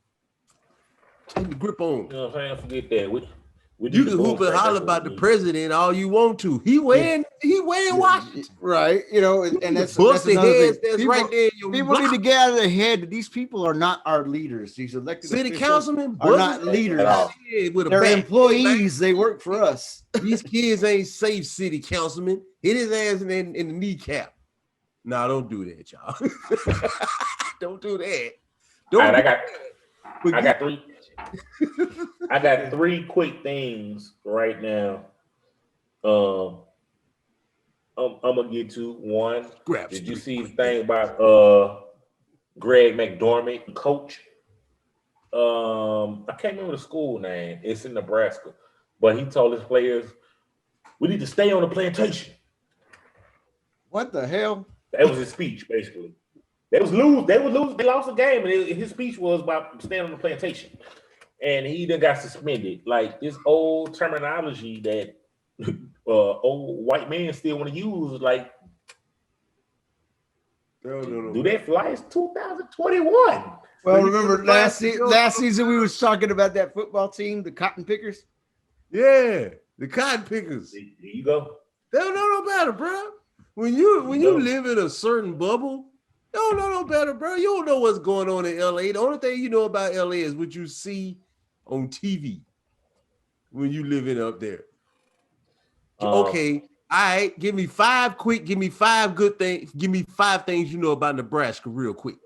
Tighten the grip on them. You know what I'm saying? Forget that. You can hoop and holler about the president all you want to. He wearing Washington. Right. You know, and that's Busted another heads thing. that's right there. People need to get out of their head that these people are not our leaders. These elected city officials councilmen are not leaders. With They're employees. They work for us. These kids ain't safe, city councilman. Hit his ass in the kneecap. Nah, don't do that, y'all. Don't do that. I got three quick things right now. I'm gonna get to one. Did you see the thing about Greg McDormand, coach? I can't remember the school name. It's in Nebraska, but he told his players, "We need to stay on the plantation." What the hell? That was his speech, basically. They was lose. They would lose. They lost the game, and his speech was about staying on the plantation. and he done got suspended. Like this old terminology that old white men still want to use. Like, do that fly? It's 2021. Well, remember last season we was talking about that football team, the Cotton Pickers. Yeah, the cotton pickers. There you go. They don't know no better, bro. When you live in a certain bubble, you don't know no better, bro. You don't know what's going on in LA. The only thing you know about LA is what you see on TV when you living up there. Okay, all right. Give me five good things. Give me 5 things you know about Nebraska real quick.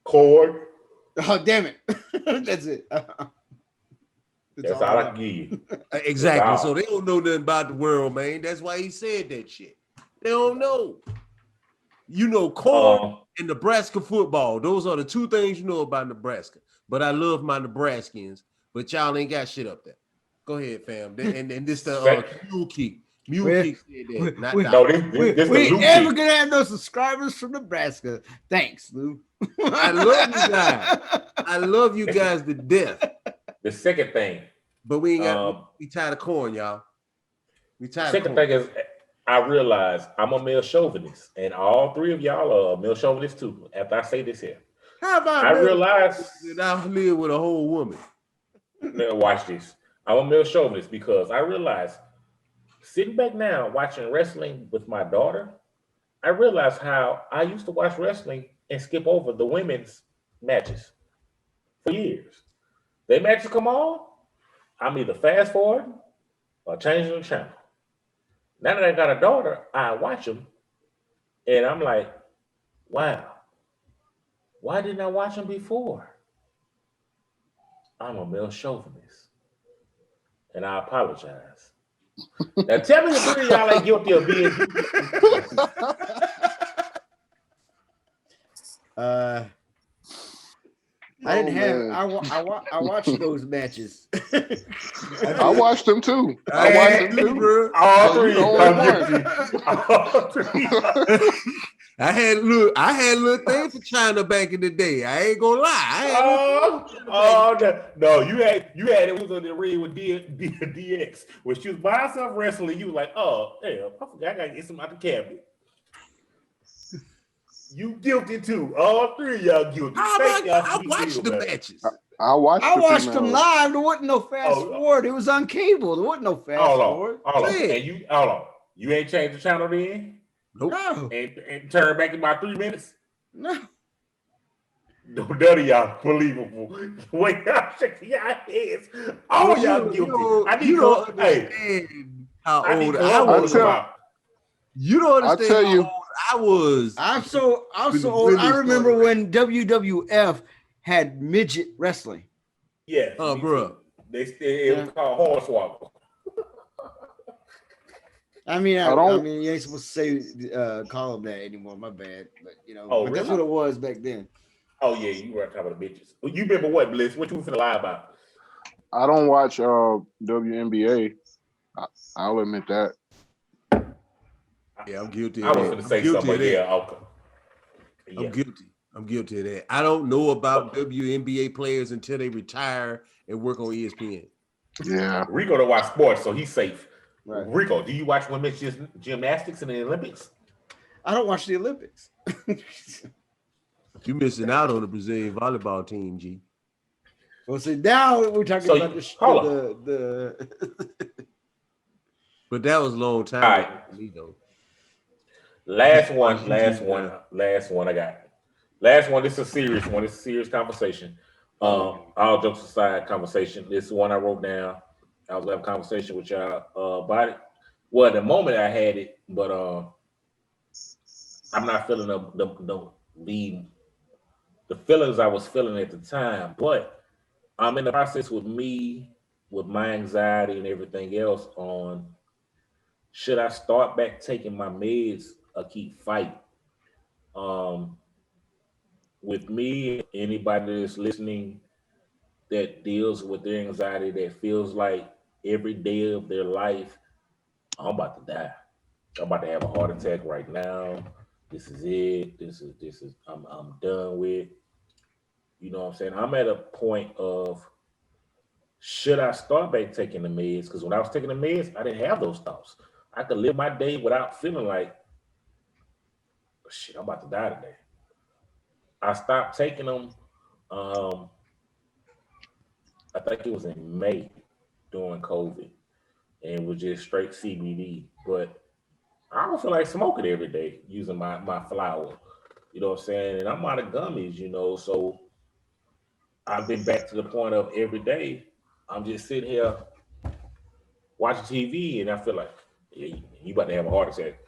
Corn. Oh, damn it. That's it. That's all I can give you. Exactly. So they don't know nothing about the world, man. That's why he said that shit. They don't know. You know, corn and Nebraska football. Those are the 2 things you know about Nebraska. But I love my Nebraskans, but y'all ain't got shit up there. Go ahead, fam. And this the mule kick. Mule kick said that. We ain't ever gonna have no subscribers from Nebraska. Thanks, Lou. I love you guys. I love you guys to death. The second thing. But we ain't got we tired of corn, y'all. We tired of corn. Second thing is I realize I'm a male chauvinist, and all 3 of y'all are male chauvinists too. After I say this here. How about I realize that I live with a whole woman? Now watch this. I'm a male chauvinist because I realize sitting back now watching wrestling with my daughter, I realize how I used to watch wrestling and skip over the women's matches for years. They matches come on, I'm either fast forward or changing the channel. Now that I got a daughter, I watch them and I'm like, wow, why didn't I watch them before? I'm a male chauvinist and I apologize. Now tell me the 3 of y'all ain't guilty of being I didn't have. I watched those matches. I watched them too. I watched them too. All 3. I had little thing for China back in the day. I ain't gonna lie. No, you had it was on the ring with DX when she was by herself wrestling. You was like, oh damn, I forgot I gotta get some out the cabinet. You guilty too. All 3 of y'all guilty. I watched the matches. I watched them live. There wasn't no fast forward. It was on cable. There wasn't no fast forward. Hold on. And hold on. You ain't changed the channel then? Nope. No. And turn back in about 3 minutes? No. No, none of y'all believable. Wait, y'all shaking y'all heads. All y'all guilty. I need to understand how old I was. You don't understand how old I was. I'm so old. I remember when WWF had midget wrestling. Yeah. Bro. It was called Hornswoggle. I mean, you ain't supposed to say call them that anymore. My bad, but but that's what it was back then. Oh yeah, you were talking about the bitches. You remember what, Bliss? What you finna lie about? I don't watch WNBA. I'll admit that. Yeah, I'm guilty. I was gonna say something, but okay. Yeah. I'm guilty of that. I don't know about WNBA players until they retire and work on ESPN. Yeah. Rico don't watch sports, so he's safe. Right. Rico, do you watch women's gymnastics in the Olympics? I don't watch the Olympics. You're missing out on the Brazilian volleyball team, G. Well, see, now we're talking about the But that was a long time. All right. Me, though. Last one I got. Last one, this is a serious one. It's a serious conversation. All jokes aside, conversation. This is one I wrote down. I was having a conversation with y'all about it. Well, at the moment I had it, but I'm not feeling the feelings I was feeling at the time. But I'm in the process with my anxiety and everything else on should I start back taking my meds or keep fighting? With me, anybody that's listening that deals with their anxiety, that feels like every day of their life, I'm about to die. I'm about to have a heart attack right now. This is it. This is I'm done with. You know what I'm saying? I'm at a point of should I start back taking the meds? Because when I was taking the meds, I didn't have those thoughts. I could live my day without feeling like, shit, I'm about to die today. I stopped taking them. Um, I think it was in May during COVID, and it was just straight CBD. But I don't feel like smoking every day using my flower. You know what I'm saying? And I'm out of gummies, so I've been back to the point of every day. I'm just sitting here watching TV, and I feel like, yeah, you about to have a heart attack.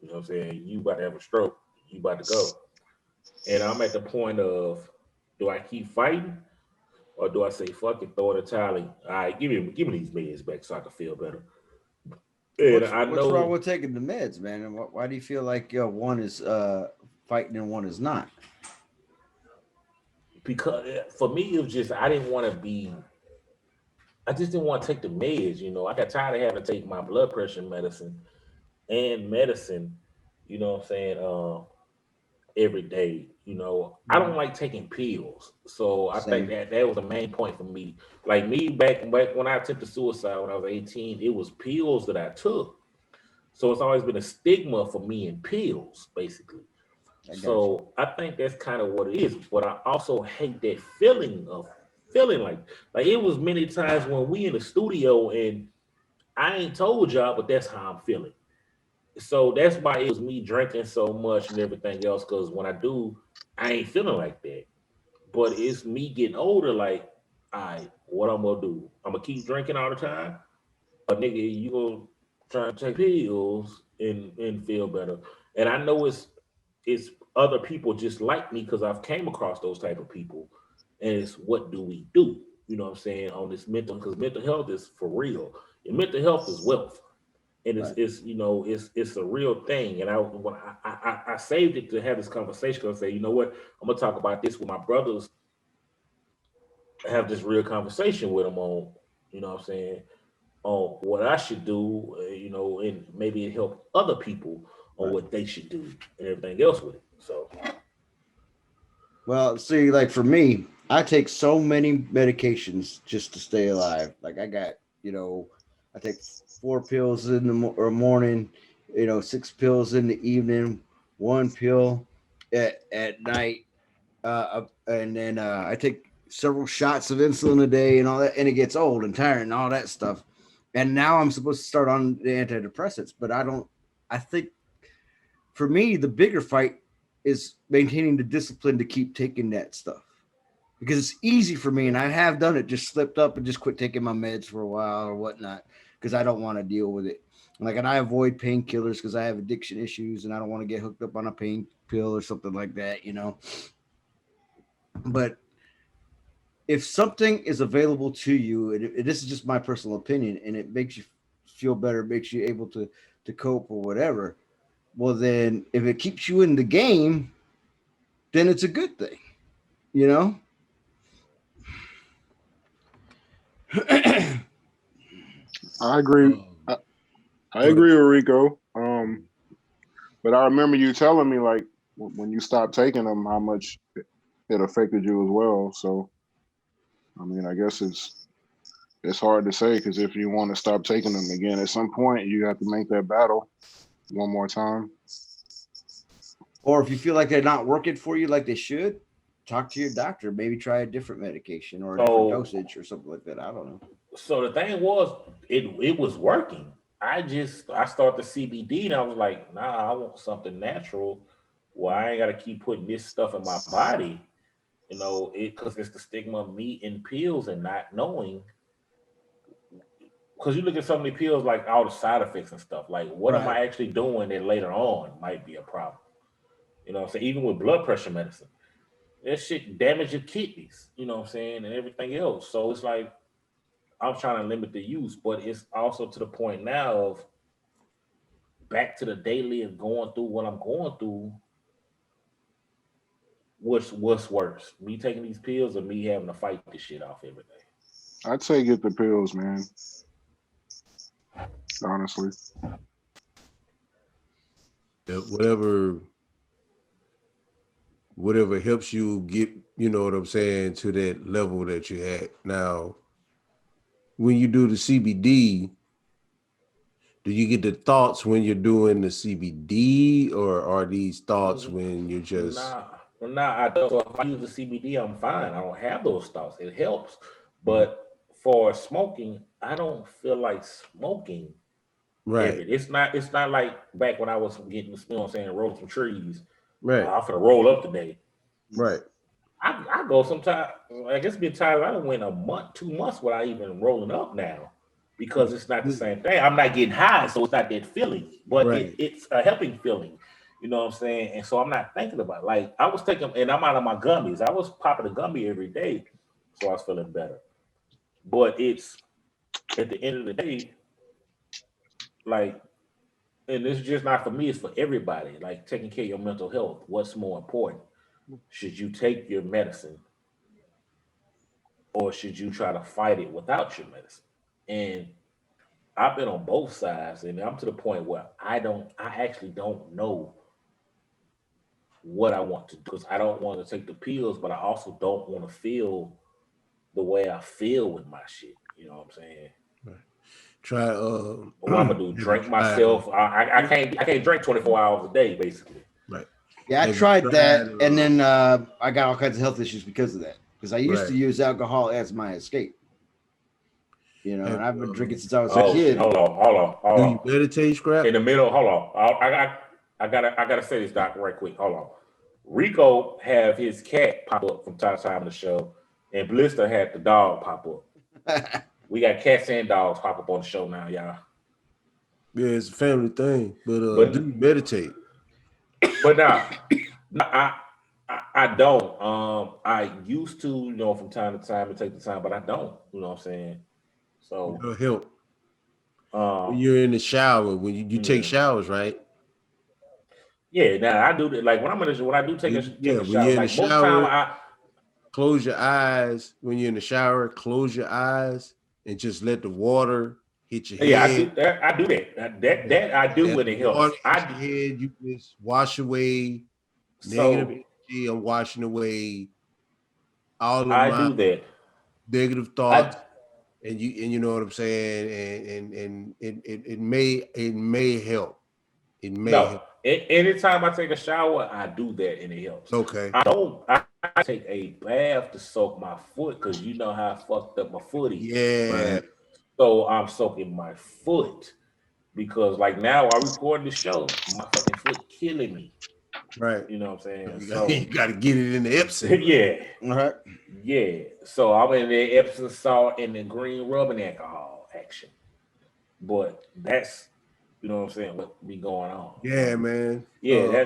You know what I'm saying? You about to have a stroke. You about to go. And I'm at the point of, do I keep fighting, or do I say fuck it, throw in the towel? And, all right, give me these meds back so I can feel better. And I What's wrong know with taking the meds, man? And why do you feel like one is fighting and one is not? because for me it was just I didn't want to be. I just didn't want to take the meds. I got tired of having to take my blood pressure medicine and medicine. You know what I'm saying? Every day. I don't like taking pills, so I think Same. that was the main point for me. Like me back when I attempted suicide when I was 18, it was pills that I took. So it's always been a stigma for me in pills, basically. I got you. So I think that's kind of what it is. But I also hate that feeling of feeling like it was many times when we in the studio and I ain't told y'all, but that's how I'm feeling. So that's why it was me drinking so much and everything else. Because when I do, I ain't feeling like that. But it's me getting older. Like, all right, what I'm gonna do? I'm gonna keep drinking all the time. A nigga, you gonna try to take pills and feel better. And I know it's other people just like me because I've came across those type of people. And it's what do we do? You know what I'm saying on this mental because mental health is for real. And mental health is wealth and it's Right. it's you know it's a real thing. And I saved it to have this conversation because I say, you know what, I'm gonna talk about this with my brothers, have this real conversation with them on, what I'm saying, on what I should do, and maybe it help other people on Right. what they should do and everything else with it. So Well, see, like for me, I take so many medications just to stay alive. Like I got, I take 4 pills in the morning, 6 pills in the evening, 1 pill at night, and then I take several shots of insulin a day and all that, and it gets old and tired and all that stuff. And now I'm supposed to start on the antidepressants, but I don't. I think for me, the bigger fight is maintaining the discipline to keep taking that stuff because it's easy for me, and I have done it. Just slipped up and just quit taking my meds for a while or whatnot because I don't want to deal with it. Like, and I avoid painkillers because I have addiction issues, and I don't want to get hooked up on a pain pill or something like that. But if something is available to you, and this is just my personal opinion, and it makes you feel better, makes you able to cope or whatever, well, then if it keeps you in the game, then it's a good thing, you know? I agree. I Go ahead. agree with Rico. But I remember you telling me like when you stopped taking them, how much it affected you as well. So I mean, I guess it's hard to say because if you want to stop taking them again, at some point you have to make that battle one more time. Or if you feel like they're not working for you like they should, talk to your doctor. Maybe try a different medication or a different so dosage or something like that. I don't know. so the thing was, it was working. I started the CBD and I was like, nah, I want something natural. Well, I ain't gotta keep putting this stuff in my body, because it's the stigma of me in pills and not knowing. Because you look at so many pills, like all the side effects and stuff. Like, what am Right. I actually doing that later on might be a problem? You know what I'm saying? Even with blood pressure medicine, that shit damage your kidneys, you know what I'm saying, and everything else. So it's like I'm trying to limit the use, but it's also to the point now of back to the daily and going through what I'm going through. What's worse, me taking these pills or me having to fight this shit off every day? I'd say get the pills, man. Honestly, Yeah, whatever whatever helps you get, you know what I'm saying, to that level that you had. Now, when you do the CBD, do you get the thoughts when you're doing the CBD, or are these thoughts when you're just I don't. So if I use the CBD, I'm fine. I don't have those thoughts. It helps. Mhm. But for smoking, I don't feel like smoking right, It's not like back when I was getting, you know what I'm saying, rolling some trees. right, I'm finna roll up today. right, I go sometimes. I guess been tired. I don't went a month, 2 months without even rolling up now, because it's not the same thing. I'm not getting high, so it's not that feeling, but right. it's a helping feeling. You know what I'm saying? And so I'm not thinking about it. Like I was taking, and I'm out of my gummies. I was popping a gummy every day, so I was feeling better. But it's at the end of the day, like, and this is just not for me, it's for everybody. Like taking care of your mental health. What's more important? Should you take your medicine, or should you try to fight it without your medicine? And I've been on both sides, and I'm to the point where I actually don't know what I want to do, because I don't want to take the pills, but I also don't want to feel the way I feel with my shit. You know what I'm saying? Right. Try What I'm gonna do? have you Drink tried myself? I can't drink 24 hours a day, basically. right. Yeah, I Have you tried tried that, and then I got all kinds of health issues because of that. Because I used to right. use alcohol as my escape, Have and I've been drinking since I was a Oh shit! kid. do Hold you on. meditate, In Scrap? the middle, hold on. I gotta say this, Doc, right quick. Hold on. Rico have his cat pop up from time to time in the show, and Blister had the dog pop up. We got cats and dogs pop up on the show now, y'all. Yeah, it's a family thing. But do But you meditate? now, I don't. I used to, from time to time and take the time, but I don't. You know what I'm saying? So, It'll help when um, you're in the shower, when you take mm, showers, right? yeah. Now I do that. Like when I'm in the, when I do take a When shower. you're in the Like most time, shower, close your eyes. When you're in the shower, close your eyes and just let the water hit your yeah, head. I do that. That I do As when the it water helps. hits your head, you just wash away negative So energy. I'm washing away all of I my do that. negative I thoughts, and you know what I'm saying, and it may help. It may No. help. Anytime I take a shower, I do that and it helps. Okay. I don't. I take a bath to soak my foot, because you know how I fucked up my foot is. Yeah. Right. So I'm soaking my foot, because like now I record the show, my fucking foot killing me. Right. You know what I'm Yeah, saying? you So got to get it in the Epsom. yeah, All right. yeah. So I'm in the Epsom salt and the green rubbing alcohol action. But that's, you know what I'm saying, what be going on. Yeah, man. Yeah,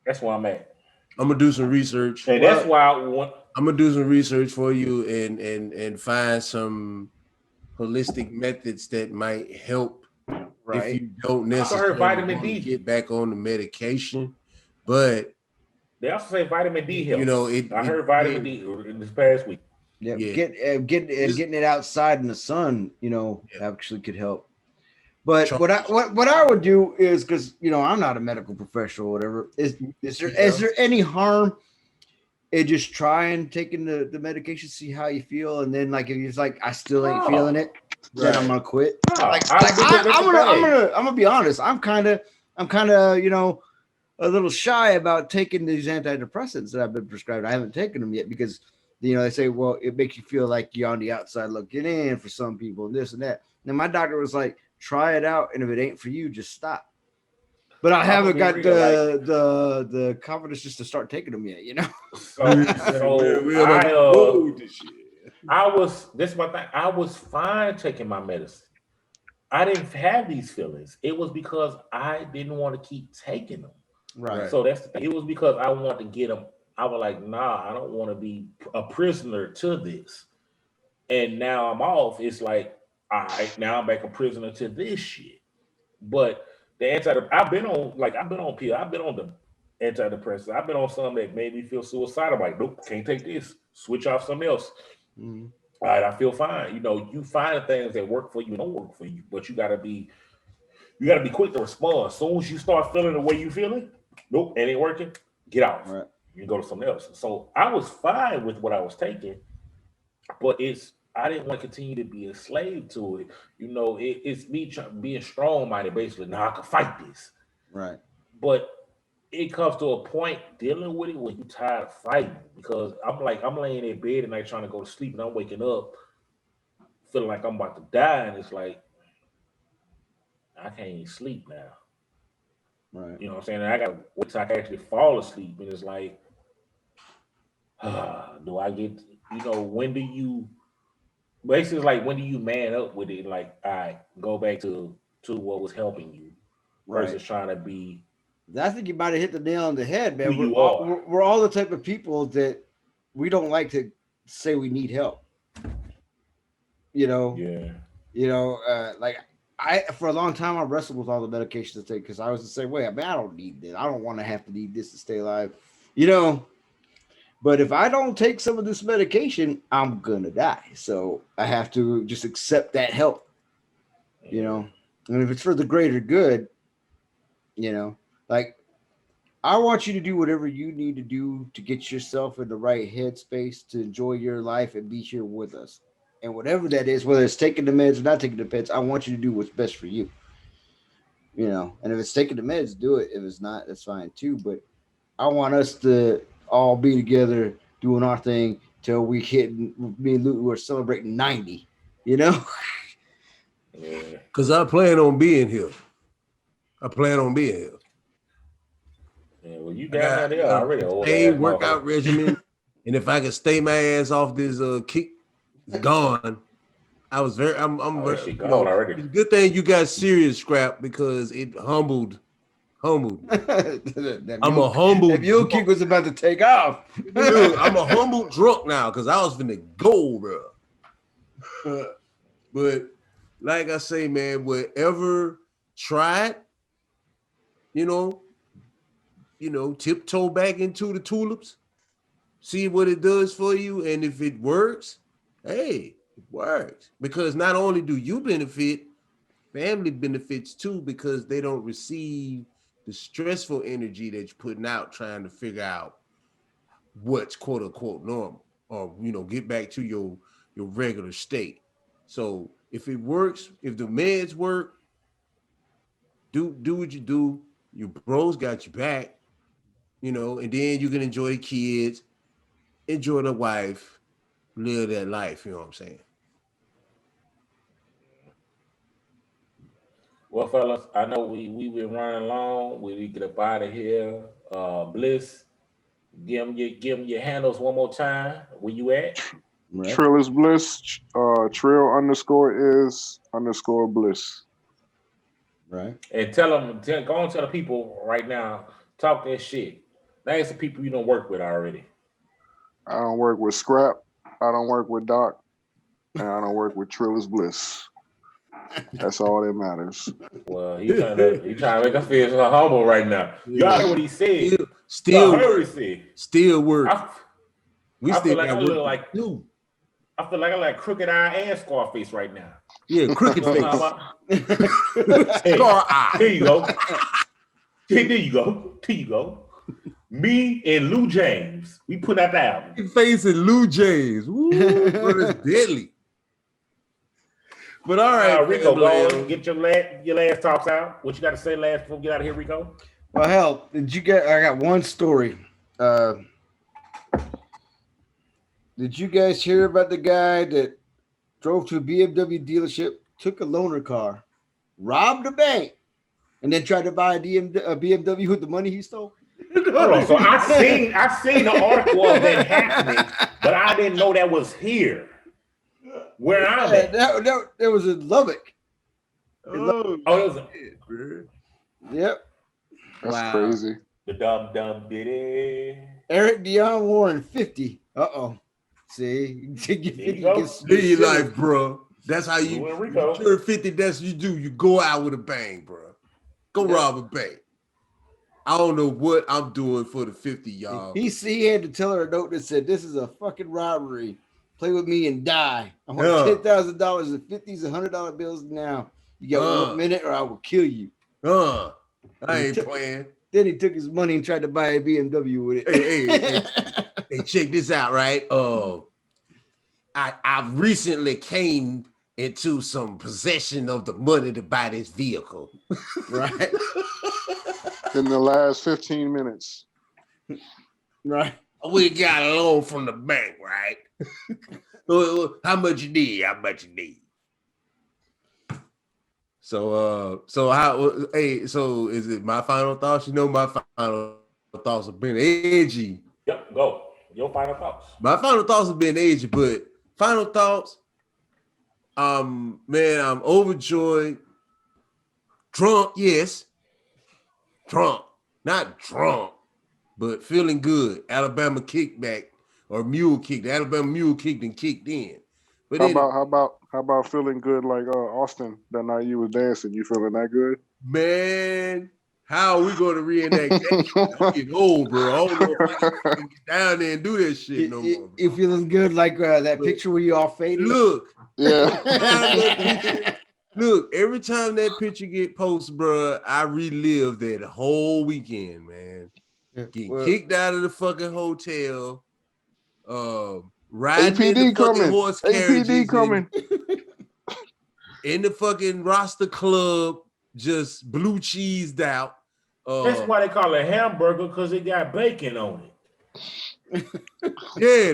that's where I'm at. I'm gonna do some research. And that's Well, why I want. I'm gonna do some research for you and find some holistic methods that might help if right. you don't I also heard necessarily vitamin want to D. get back on the medication. But They also say vitamin D you know, helps. I heard vitamin D in this past week. Yeah, yeah, it's getting it outside in the sun, yeah, actually could help. But charge. what I would do is, because I'm not a medical professional or whatever. Is Yeah, there any harm in just trying taking the medication, see how you feel, and then like if you're like I still ain't feeling No, it, then I'm right. gonna quit. no, Like because that's the thing. I'm gonna be honest. I'm kind of a little shy about taking these antidepressants that I've been prescribed. I haven't taken them yet because they say, well, it makes you feel like you're on the outside looking in for some people and this and that. And my doctor was like, try it out, and if it ain't for you, just stop. But I I'm gonna haven't be got real. Like the confidence just to start taking them yet. so, We're on the road this year. I was. This is my thing. I was fine taking my medicine. I didn't have these feelings. It was because I didn't want to keep taking them. Right. Right. So that's the thing. It was because I wanted to get them. I was like, nah, I don't want to be a prisoner to this. And now I'm off. It's like, all right, now I'm back a prisoner to this shit. But the I've been on pill. I've been on the antidepressants. I've been on some that made me feel suicidal. Like, nope, can't take this. Switch off something else. Mhm. All right, I feel fine. You find things that work for you and don't work for you, but you gotta be quick to respond. As soon as you start feeling the way you feeling, nope, it ain't working. Get off. Right. You go to something else. So I was fine with what I was taking, but I didn't want to continue to be a slave to it. It's me being strong minded. Basically, now I can fight this, Right. but it comes to a point dealing with it when you tired of fighting because I'm laying in bed and I trying to go to sleep and I'm waking up feeling like I'm about to die and it's like I can't even sleep now. Right. You know what I'm saying? And I got to wait till I can actually fall asleep and it's like, do I get? When do you? Basically, it's like when do you man up with it? Like, all right, go back to what was helping you Right. versus trying to be I think you might have hit the nail on the head, who man. you are. We're all the type of people that we don't like to say we need help. You know, Yeah. like I for a long time I wrestled with all the medications to take because I was the same way. I mean, I don't need this. I don't want to have to need this to stay alive. You know, but if I don't take some of this medication, I'm gonna die. So I have to just accept that help. You Yeah. know, and if it's for the greater good, like I want you to do whatever you need to do to get yourself in the right headspace to enjoy your life and be here with us. And whatever that is, whether it's taking the meds or not taking the meds, I want you to do what's best for you. And if it's taking the meds, do it. If it's not, that's fine too. But I want us to all be together doing our thing till we hit me and Lou are celebrating 90. You know? Yeah. Because I plan on being here. I plan on being here. Yeah. Well, you I down got, there I got already, a old ass sustained workout motherfucker. regimen. And if I can stay my ass off this kick, it's gone. I'm Oh, that very, shit gone already. it's a good thing you got serious, Scrap, because it humbled me. that I'm a humble mule kick drunk. was about to take off. Look, I'm a humble drunk now because I was finna go, bro. But like I say, man, whatever tried, you know, tiptoe back into the tulips, see what it does for you, and if it works, hey, it works. Because not only do you benefit, family benefits too, because they don't receive the stressful energy that you're putting out trying to figure out what's quote unquote normal, or get back to your regular state. So if it works, if the meds work, do what you do. Your bros got your back, and then you can enjoy the kids, enjoy the wife, live that life. You know what I'm saying? Well, fellas, I know we been running long. We get up out of here. Bliss, give them your handles one more time. Where you at? Right. Trill is bliss. Trill underscore is underscore bliss. Right. And go and tell the people right now. Talk that shit. Name some people you don't work with already. I don't work with Scrap. I don't work with Doc. And I don't work with Trill is bliss. That's all that matters. Well, he trying to make us feel so humble right now. Y'all heard what he said. Y'all Still heard what he work. said. Still work. I, We I feel still like I got look work to like do. I feel like I like Crooked Eye and Scarface right now. Yeah, You crooked know what I'm face. talking about? Hey, Scar eye. here you go. There you go. There you go. Me and Lou James, we put out the album. Crooked face and Lou James. Woo, bro, that's deadly. But all right, Rico, family, go on, get your last talks out. What you got to say last before we get out of here, Rico? Well, hell, I got one story. Did you guys hear about the guy that drove to a BMW dealership, took a loaner car, robbed a bank, and then tried to buy a BMW with the money he stole? Hold on. So I seen the article of that happening, but I didn't know that was here. Where I'm at. That was in Lubbock. Oh, Oh, it was shit, bro. Yep. That's Wow. crazy. the dumb bitty. Eric Dion Warren, 50. Uh-oh. See, you take your There 50 you go. gets Live your considered. life, bro. That's how you, Lou and when Rico. you turn 50, that's what you do. You go out with a bang, bro. Go Yeah. rob a bank. I don't know what I'm doing for the 50, y'all. He had to tell her a note that said, "This is a fucking robbery. Play with me and die. I want Yeah. $10,000 in 50s and $100 bills now. You got 1 minute or I will kill you." I ain't playing. Then he took his money and tried to buy a BMW with it. Hey, check this out, right? I recently came into some possession of the money to buy this vehicle. Right. In the last 15 minutes. Right. We got a loan from the bank, right? How much you need? How much you need? So is it my final thoughts? You know, my final thoughts have been edgy. Yep, go. Your final thoughts. My final thoughts have been edgy, but final thoughts, man, I'm overjoyed. Drunk, yes. Drunk. Not drunk, but feeling good. Alabama kickback or mule kick. The Alabama mule kicked and kicked in. But How about feeling good like Austin that night you was dancing? You feeling that good? man, how are we going to reenact that? I'm getting old, bro. I don't know if I can get down there and do that shit no more. You feeling good like that picture where you all faded? Look, Yeah. look, every time that picture get posted, bro, I relive that whole weekend, man. Getting kicked out of the fucking hotel, riding in the APD fucking coming. horse APD carriages coming. in the fucking roster club, just blue cheesed out. That's why they call it hamburger, because it got bacon on it. Yeah,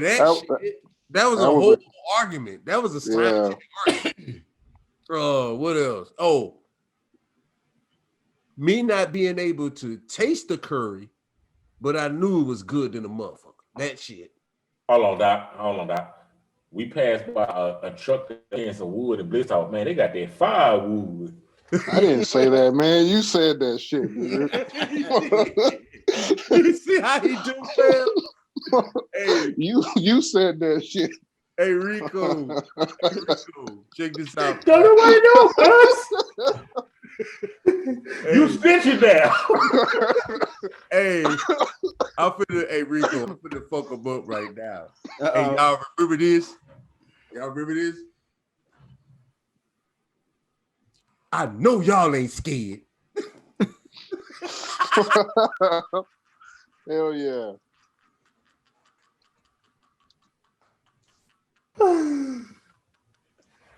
that was a whole argument. That was a scientific argument. What else? Oh, me not being able to taste the curry, but I knew it was good than a motherfucker. That shit. Hold on, Doc. We passed by a truck and some wood and Bliss out. Man, they got that firewood. I didn't say that, man. You said that shit, dude. You see how he do, fam? Hey, you said that shit. Hey Rico, check this out. Don't nobody know us. You snitching now. Hey, hey Rico, I'm finna fuck him up right now. Hey, y'all remember this? I know y'all ain't scared. Hell yeah.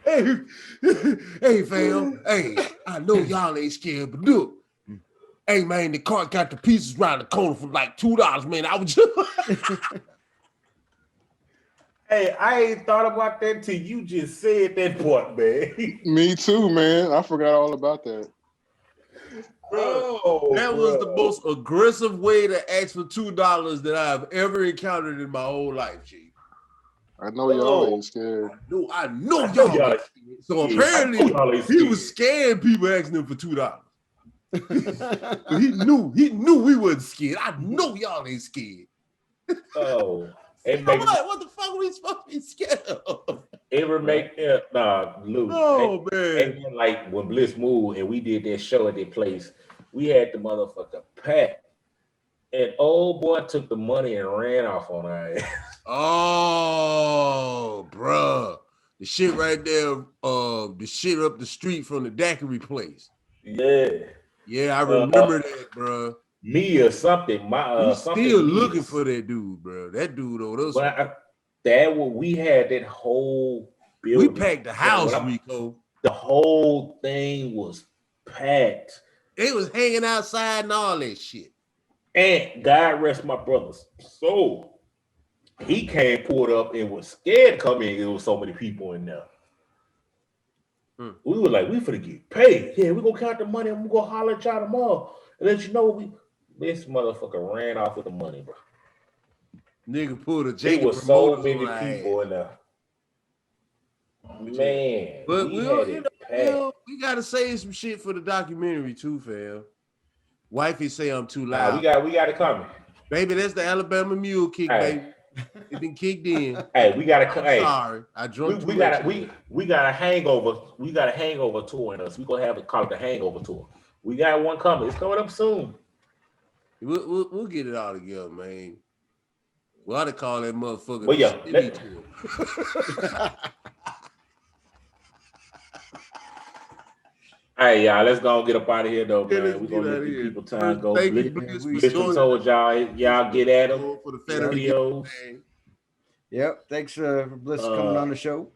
Hey, fam. Hey, I know y'all ain't scared, but look. Hey, man, the cart got the pieces around the corner for like $2, man. I was just... Hey, I ain't thought about that till you just said that part, man. Me too, man. I forgot all about that. Bro, that was the most aggressive way to ask for $2 that I've ever encountered in my whole life, G. I know y'all ain't scared. I know y'all ain't scared. So apparently he was scaring people asking him for $2. But he knew we wasn't scared. I know y'all ain't scared. Oh. What the fuck are we supposed to be scared of? Ever make Lou. Oh, man. Like when Bliss moved and we did that show at that place, we had the motherfucker packed. And old boy took the money and ran off on our ass. Oh, bruh. The shit right there, the shit up the street from the daiquiri place. Yeah. Yeah, I remember that, bruh. Me or something. Still looking for that dude, bro. That dude over there. We had that whole building. We packed the house, Rico. The whole thing was packed. They was hanging outside and all that shit. And God rest my brothers. So he came, pulled up, and was scared to come in. There was so many people in there. We were like, we finna get paid. Yeah, we gonna count the money and we gonna holler at y'all tomorrow and let you know this motherfucker ran off with the money, bro. Nigga pulled a Jacob. There was so many people in there. Man, but we gotta say some shit for the documentary too, fam. Wifey say I'm too loud. We got it coming. Baby, that's the Alabama mule kick, baby. It been kicked in. Hey, we gotta sorry. I drunk we got a hangover. We got a hangover tour in us. We gonna have it called the hangover tour. We got one coming. It's coming up soon. We'll get it all together, man. We ought to call that motherfucker tour. Hey, y'all, let's go and get up out of here, though, Yeah, man. let's We're get going to out let of the here. people time go. Thank you, Blitz, Blitz, we for Blitz joining. told y'all get at them. For the family Videos. game. Yep. Thanks for Bliss coming on the show.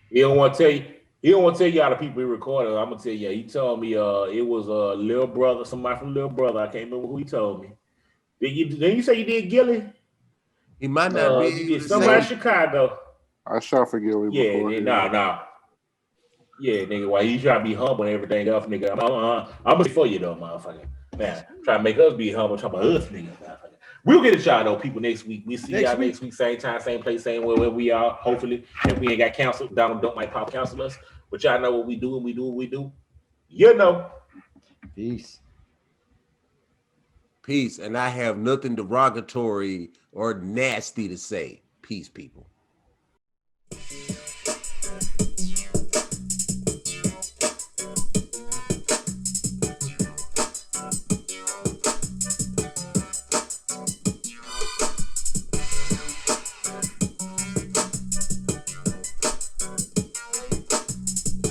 He don't want to tell you. He don't want to tell you all the people he recorded. I'm gonna tell you. He told me it was a little brother, somebody from little brother. I can't remember who he told me. Did you say you did Gilly? He might not be You able did to somebody in say. Chicago. I shot for Gilly Yeah, before. nah. Yeah, nigga, why you try to be humble and everything else, nigga? I'm gonna for you though, motherfucker. Man, try to make us be humble, talk about us, nigga. Motherfucker. We'll get a shot though, people, next week. We see y'all next week, same time, same place, same where we are. Hopefully, if we ain't got canceled, Donald don't might pop cancel us. But y'all know what we do and we do what we do. You know. Peace. Peace. And I have nothing derogatory or nasty to say. Peace, people.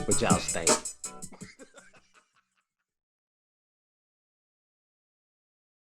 But y'all stink.